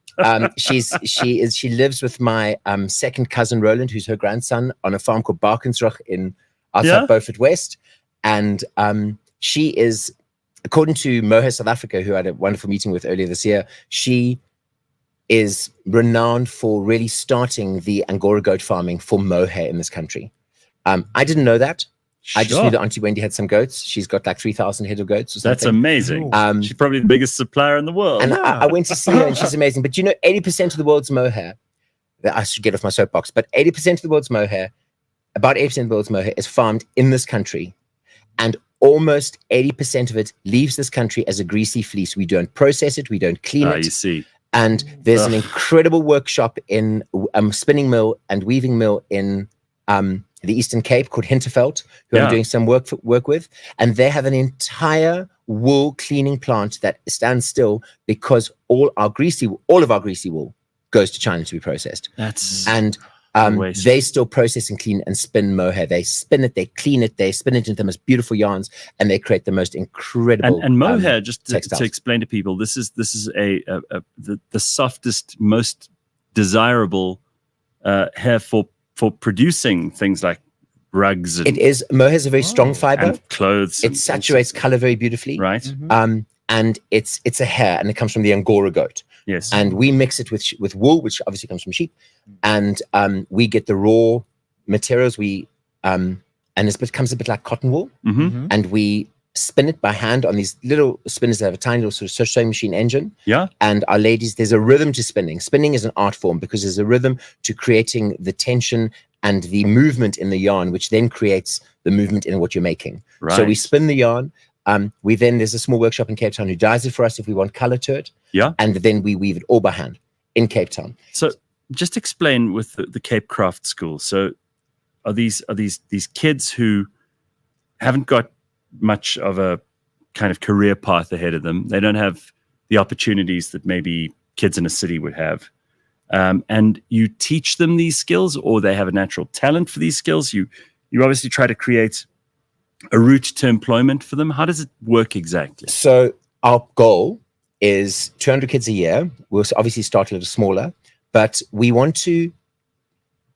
She lives with my second cousin Roland, who's her grandson, on a farm called Barkensrug outside Beaufort West. And she is, according to Mohair South Africa, who I had a wonderful meeting with earlier this year, she is renowned for really starting the Angora goat farming for mohair in this country. I didn't know that. I just knew that Auntie Wendy had some goats. She's got like 3,000 head of goats or something. That's amazing. She's probably the biggest supplier in the world. And I went to see her and she's amazing. But 80% of the world's mohair, I should get off my soapbox, but 80% of the world's mohair, about 80% of the world's mohair is farmed in this country. And almost 80% of it leaves this country as a greasy fleece. We don't process it. We don't clean it. You see. And there's an incredible workshop in spinning mill and weaving mill in the Eastern Cape called Hinterveld, who I'm doing some work with. And they have an entire wool cleaning plant that stands still because all of our greasy wool goes to China to be processed. They still process and clean and spin mohair. They spin it, they clean it, they spin it into the most beautiful yarns, and they create the most incredible. And mohair, just to explain to people, this is the softest, most desirable hair for producing things like rugs. And, mohair is a very strong fiber. And clothes. It saturates color very beautifully. Right. And it's a hair, and it comes from the Angora goat. Yes. And we mix it with wool, which obviously comes from sheep. And we get the raw materials. And it becomes a bit like cotton wool. And we spin it by hand on these little spinners that have a tiny little sort of sewing machine engine. Yeah. And our ladies, there's a rhythm to spinning. Spinning is an art form because there's a rhythm to creating the tension and the movement in the yarn, which then creates the movement in what you're making. Right. So we spin the yarn. There's a small workshop in Cape Town who dyes it for us if we want color to it. Yeah. And then we weave it all by hand in Cape Town. So just explain with the Cape Craft School. So are these kids who haven't got much of a kind of career path ahead of them? They don't have the opportunities that maybe kids in a city would have. And you teach them these skills, or they have a natural talent for these skills. You obviously try to create a route to employment for them. How does it work exactly? So our goal is 200 kids a year. We'll obviously start a little smaller, but we want to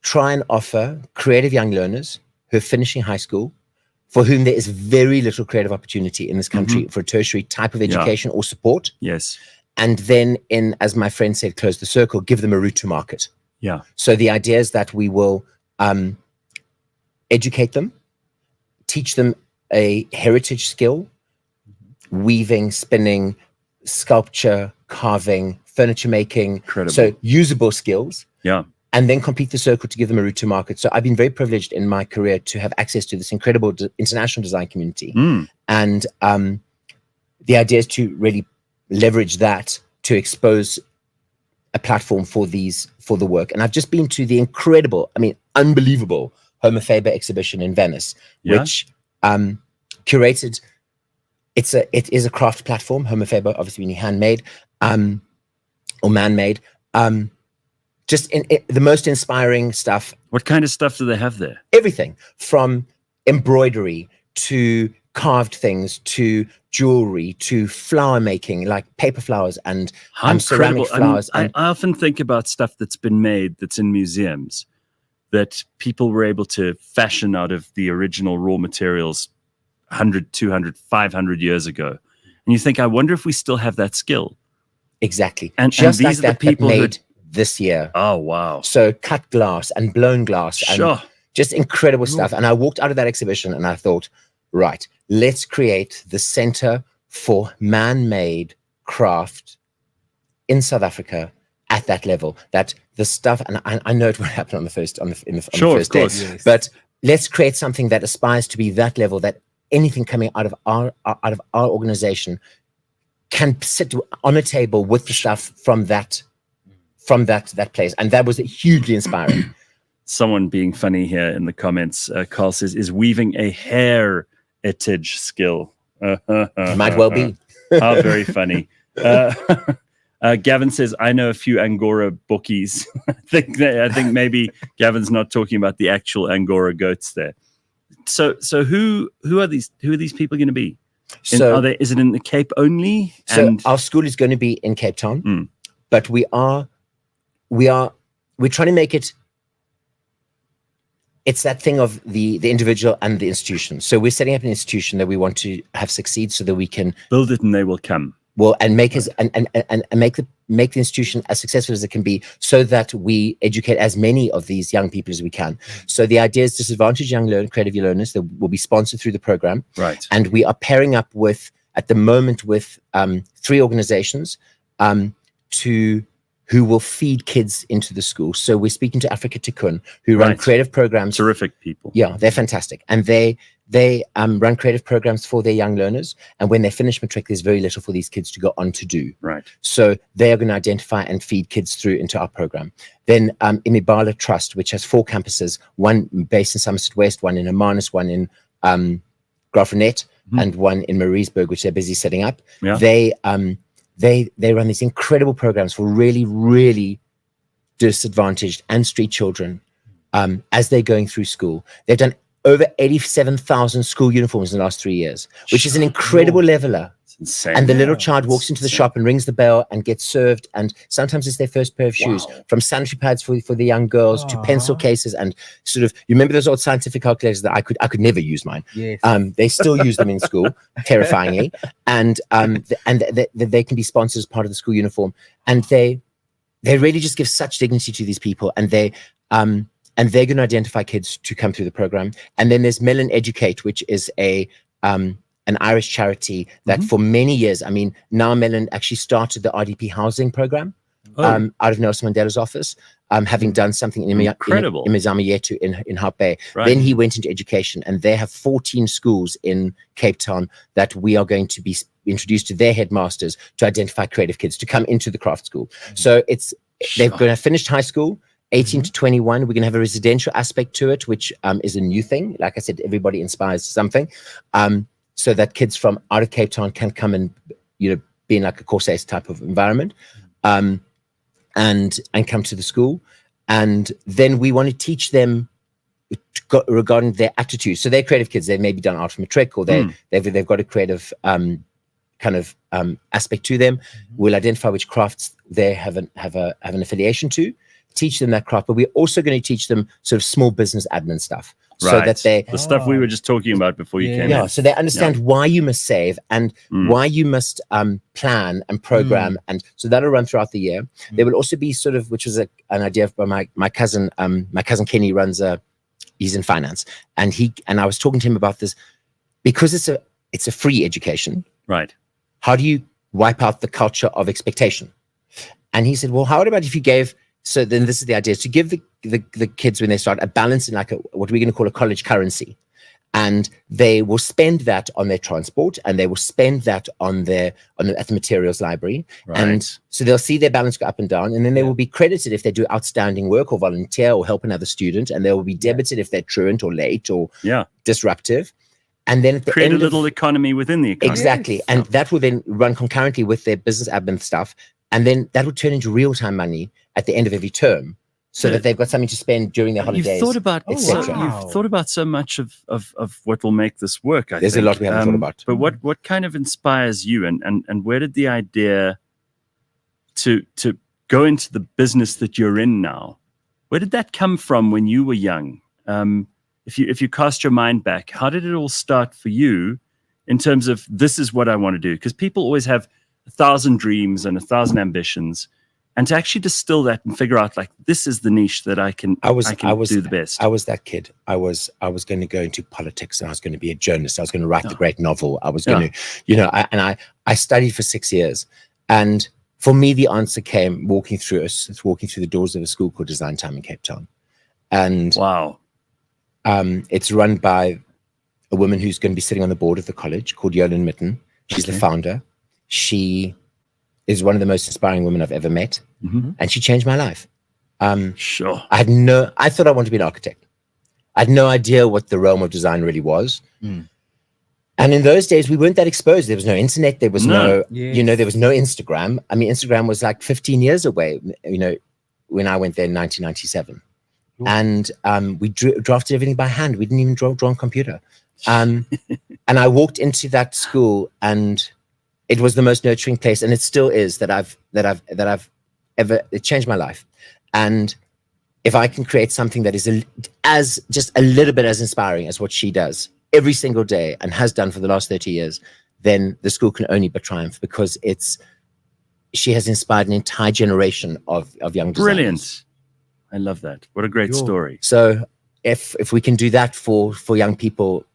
try and offer creative young learners who are finishing high school, for whom there is very little creative opportunity in this country for a tertiary type of education or support. Yes. And then as my friend said, close the circle, give them a route to market. Yeah. So the idea is that we will educate them, teach them a heritage skill, weaving, spinning, sculpture, carving, furniture making. Incredible. So usable skills. Yeah. And then complete the circle to give them a route to market. So I've been very privileged in my career to have access to this incredible international design community. And the idea is to really leverage that to expose a platform for the work. And I've just been to the unbelievable Homo Faber exhibition in Venice, which curated. It is a craft platform. Homo Faber, obviously, being handmade or man-made. Just in the most inspiring stuff. What kind of stuff do they have there? Everything from embroidery to carved things to jewelry to flower making, like paper flowers and ceramic flowers. I often think about stuff that's been made that's in museums that people were able to fashion out of the original raw materials 100, 200, 500 years ago. And you think, I wonder if we still have that skill. Exactly. And just these like are that, the people that who made this year. Oh, wow. So cut glass and blown glass Sure. and just incredible stuff. And I walked out of that exhibition and I thought, right, let's create the center for man-made craft in South Africa at that level. That the stuff, and I know it won't happen on the first on the first day, Yes. but let's create something that aspires to be that level, that anything coming out of our organization can sit on a table with the stuff from that place. And that was hugely inspiring. Someone being funny here in the comments, Carl says, is weaving a heritage skill. Might well be. How very funny. Gavin says, I know a few Angora bookies. I think maybe Gavin's not talking about the actual Angora goats there. So who are these people going to be? Is it in the Cape only? So our school is going to be in Cape Town, but we're trying to make it. It's that thing of the individual and the institution. So we're setting up an institution that we want to have succeed, so that we can build it and they will come. Well, and make us and make the institution as successful as it can be, so that we educate as many of these young people as we can. So the idea is disadvantaged young creative learners that will be sponsored through the program. Right. And we are pairing up at the moment with 3 organizations who will feed kids into the school. So we're speaking to Africa Tikkun, who run creative programs. Terrific people. Yeah, they're fantastic. And they run creative programs for their young learners. And when they finish matric, there's very little for these kids to go on to do. Right. So they are going to identify and feed kids through into our program. Then Imibala Trust, which has 4 campuses, one based in Somerset West, one in Hermanus, one in Graaff-Reinet, and one in Mariesburg, which they're busy setting up. Yeah. They run these incredible programs for really, really disadvantaged and street children as they're going through school. They've done over 87,000 school uniforms in the last 3 years, which is an incredible leveler. It's insane. And the little child walks into the shop and rings the bell and gets served. And sometimes it's their first pair of shoes, from sanitary pads for the young girls to pencil cases. And sort of, you remember those old scientific calculators that I could never use mine. Yes. They still use them in school, terrifyingly. And they can be sponsored as part of the school uniform. And they really just give such dignity to these people. And they're going to identify kids to come through the program. And then there's Melon Educate, which is an Irish charity that for many years, I mean, now Melon actually started the RDP housing program out of Nelson Mandela's office, having done something in Imizama Yetu in Hope Bay. Right. Then he went into education, and they have 14 schools in Cape Town that we are going to be introduced to their headmasters to identify creative kids to come into the craft school. So they're going to have finished high school, 18 to 21. We're going to have a residential aspect to it, which is a new thing. Like I said, everybody inspires something. So that kids from out of Cape Town can come and, be in like a Corsairs type of environment, and come to the school. And then we want to teach them regarding their attitude. So they're creative kids. They may be done art from a trick, or they've got a creative kind of aspect to them. We'll identify which crafts they have an affiliation to, teach them that craft. But we're also going to teach them sort of small business admin stuff. So that the stuff we were just talking about before you came in. So they understand why you must save and why you must plan and program. And so that'll run throughout the year. There will also be sort of, which was an idea by my cousin. My cousin Kenny he's in finance, and I was talking to him about this, because it's a free education. Right. How do you wipe out the culture of expectation? And he said, well, how about if you gave, so then this is the idea, is to give the kids, when they start, a balance in like what we're going to call a college currency. And they will spend that on their transport, and they will spend that at the materials library. Right. And so they'll see their balance go up and down, and then they will be credited if they do outstanding work or volunteer or help another student, and they will be debited if they're truant or late or disruptive. And then at the create end a little economy within the economy. Exactly. And that will then run concurrently with their business admin stuff. And then that will turn into real-time money at the end of every term, so that they've got something to spend during their holidays. You've thought about you've thought about so much of what will make this work. There's a lot we haven't thought about. But what kind of inspires you, and where did the idea to go into the business that you're in now, where did that come from when you were young? If you cast your mind back, how did it all start for you? in terms of this is what I want to do? Because people always have 1,000 dreams and 1,000 ambitions, and to actually distill that and figure out like this is the niche that I can do the best. I was that kid. I was going to go into politics, and I was going to be a journalist. I was going to write the great novel. I was going to, I studied for 6 years, and for me, the answer came walking through the doors of a school called Design Time in Cape Town. And wow, it's run by a woman who's going to be sitting on the board of the college called Yolande Mitten. She's the founder. She is one of the most inspiring women I've ever met. And she changed my life. Sure. I thought I wanted to be an architect. I had no idea what the realm of design really was. And in those days, we weren't that exposed. There was no internet. There was there was no Instagram. I mean, Instagram was like 15 years away, when I went there in 1997. And we drafted everything by hand. We didn't even draw on computer. And I walked into that school, and it was the most nurturing place, and it still is that I've ever. It changed my life. And if I can create something that is just a little bit as inspiring as what she does every single day and has done for the last 30 years, then the school can only but triumph, because she has inspired an entire generation of young designers. Brilliant. I love that. What a great story. So if we can do that for young people,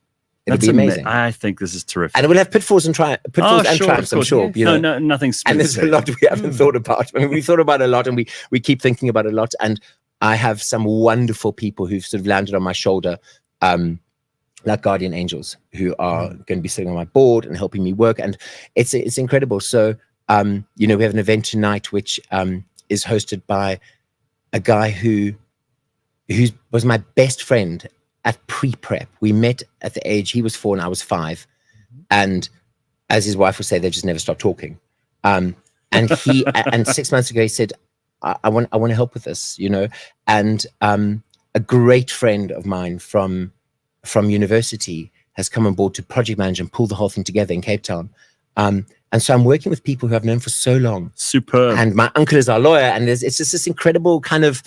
it'll be amazing. I think this is terrific. And it will have pitfalls and triumphs, I'm sure. Yes. No, nothing smooth. And there's a lot we haven't thought about. I mean, we thought about it a lot, and we keep thinking about it a lot. And I have some wonderful people who've sort of landed on my shoulder, like guardian angels, who are going to be sitting on my board and helping me work. And it's incredible. So, we have an event tonight, which is hosted by a guy who was my best friend at pre-prep. We met at the age, he was 4 and I was 5. And as his wife would say, they just never stopped talking. And 6 months ago, he said, I want to help with this, And a great friend of mine from university has come on board to project manage and pull the whole thing together in Cape Town. And so I'm working with people who I've known for so long. Superb. And my uncle is our lawyer, and it's just this incredible kind of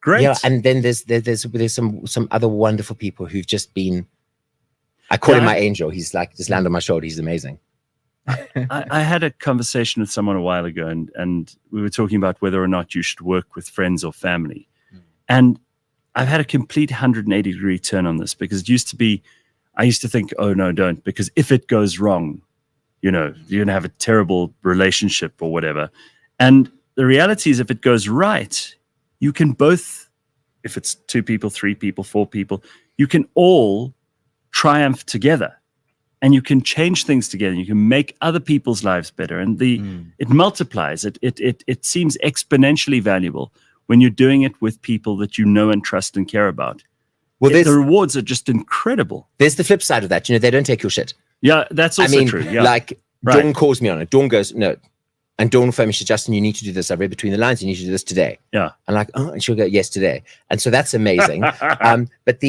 great. Yeah, and then there's some other wonderful people who've just been. I call him my angel. He's like just landed on my shoulder. He's amazing. I had a conversation with someone a while ago, and we were talking about whether or not you should work with friends or family. And I've had a complete 180-degree turn on this, because I used to think, oh no, don't, because if it goes wrong, you're going to have a terrible relationship or whatever. And the reality is, if it goes right, you can both, if it's 2 people, 3 people, 4 people, you can all triumph together, and you can change things together. You can make other people's lives better, and it multiplies. It seems exponentially valuable when you're doing it with people that you know and trust and care about. Well, the rewards are just incredible. There's the flip side of that. They don't take your shit. Yeah, that's also true. Yeah. Like Dawn calls me on it. Dawn goes, no. And Dawn will phone me, she says, Justin, you need to do this. I read between the lines. You need to do this today. Yeah. I'm like, oh, and she'll go, yes, today. And so that's amazing. But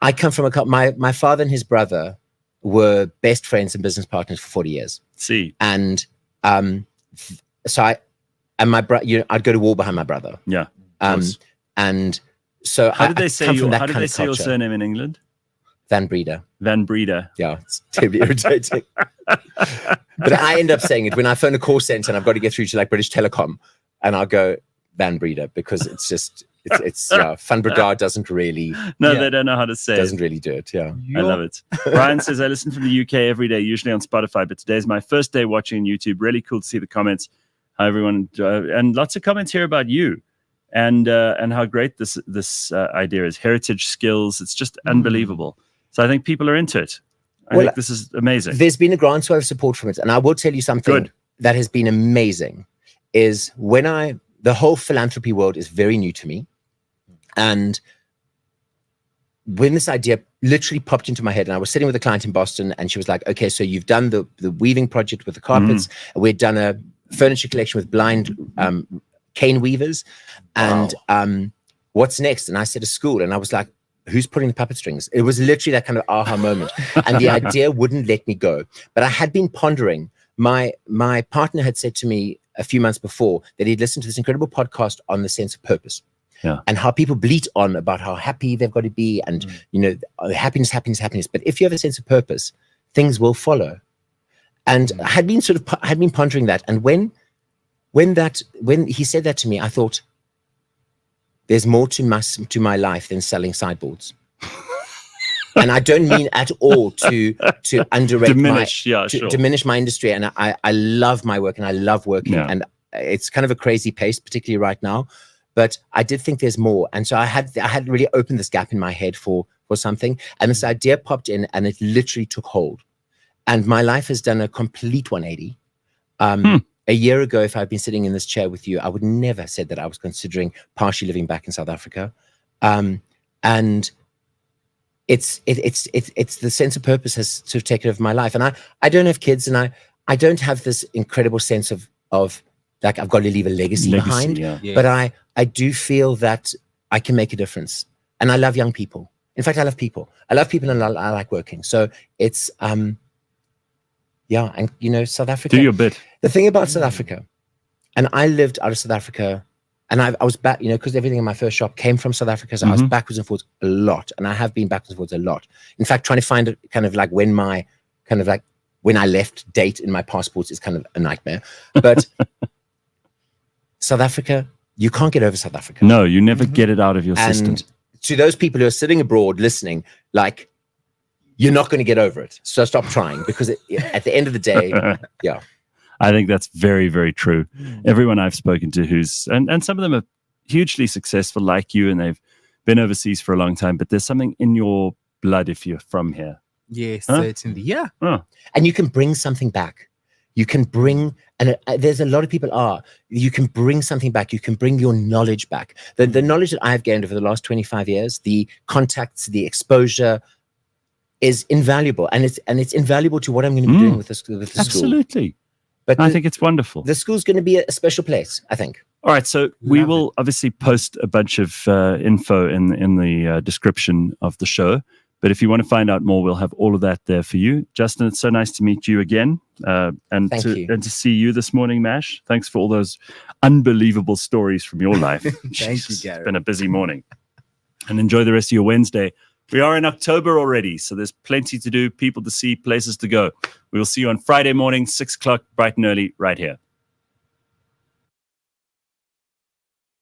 I come from my father and his brother were best friends and business partners for 40 years. See. And so my brother, I'd go to war behind my brother. Yeah. And so how did they say your surname in England? Van Breda. Van Breda. Yeah, it's terribly irritating. But I end up saying it when I phone a call center and I've got to get through to like British Telecom, and I'll go Van Breda, because it's just Van Breda doesn't really. No, they don't know how to say doesn't really do it. Yeah. I love it. Brian says, I listen from the UK every day, usually on Spotify, but today's my first day watching YouTube. Really cool to see the comments. How everyone and lots of comments here about you. And how great this idea is. Heritage skills, it's just unbelievable. So I think people are into it. I think this is amazing. There's been a groundswell of support from it, and I will tell you something that has been amazing. Is the whole philanthropy world is very new to me, and when this idea literally popped into my head, and I was sitting with a client in Boston, and she was like, "Okay, so you've done the weaving project with the carpets. We'd done a furniture collection with blind cane weavers, and what's next?" And I said, a school. And I was like, who's putting the puppet strings? It was literally that kind of aha moment. And the idea wouldn't let me go. But I had been pondering. My partner had said to me a few months before that he'd listened to this incredible podcast on the sense of purpose. and how people bleat on about how happy they've got to be, and happiness. But if you have a sense of purpose, things will follow. And I had been pondering that, and when he said that to me, I thought, there's more to my life than selling sideboards. And I don't mean at all to underrate diminish my industry. And I love my work and I love working. Yeah. And it's kind of a crazy pace, particularly right now. But I did think there's more. And so I had really opened this gap in my head for something. And this idea popped in and it literally took hold. And my life has done a complete 180. A year ago, if I'd been sitting in this chair with you, I would never have said that I was considering partially living back in South Africa. And it's the sense of purpose has sort of taken over my life. And I don't have kids, and I don't have this incredible sense of like I've got to leave a legacy behind. Yeah. But I do feel that I can make a difference. And I love young people. In fact, I love people. I love people and I like working. So it's yeah, and South Africa. Do your bit. The thing about South Africa, and I lived out of South Africa, and I was back, because everything in my first shop came from South Africa, so I was backwards and forwards a lot, and I have been backwards and forwards a lot. In fact, trying to find it kind of like when I left date in my passports is kind of a nightmare. But South Africa, you can't get over South Africa. No, you never get it out of your system. And to those people who are sitting abroad listening, like, you're not going to get over it. So stop trying, because at the end of the day, yeah. I think that's very, very true. Everyone I've spoken to and some of them are hugely successful like you, and they've been overseas for a long time, but there's something in your blood if you're from here. Yes, certainly. Yeah. And you can bring something back. You can bring, and there's a lot of people you can bring something back. You can bring your knowledge back. The knowledge that I've gained over the last 25 years, the contacts, the exposure, is invaluable, and it's invaluable to what I'm going to be doing with the school. Absolutely. But I think it's wonderful. The school's going to be a special place, I think. All right, so we will obviously post a bunch of info in the description of the show. But if you want to find out more, we'll have all of that there for you. Justin, it's so nice to meet you again, and to see you this morning, Mash. Thanks for all those unbelievable stories from your life. Thank you, Gareth. It's been a busy morning. And enjoy the rest of your Wednesday. We are in October already, so there's plenty to do, people to see, places to go. We will see you on Friday morning, 6 o'clock, bright and early, right here.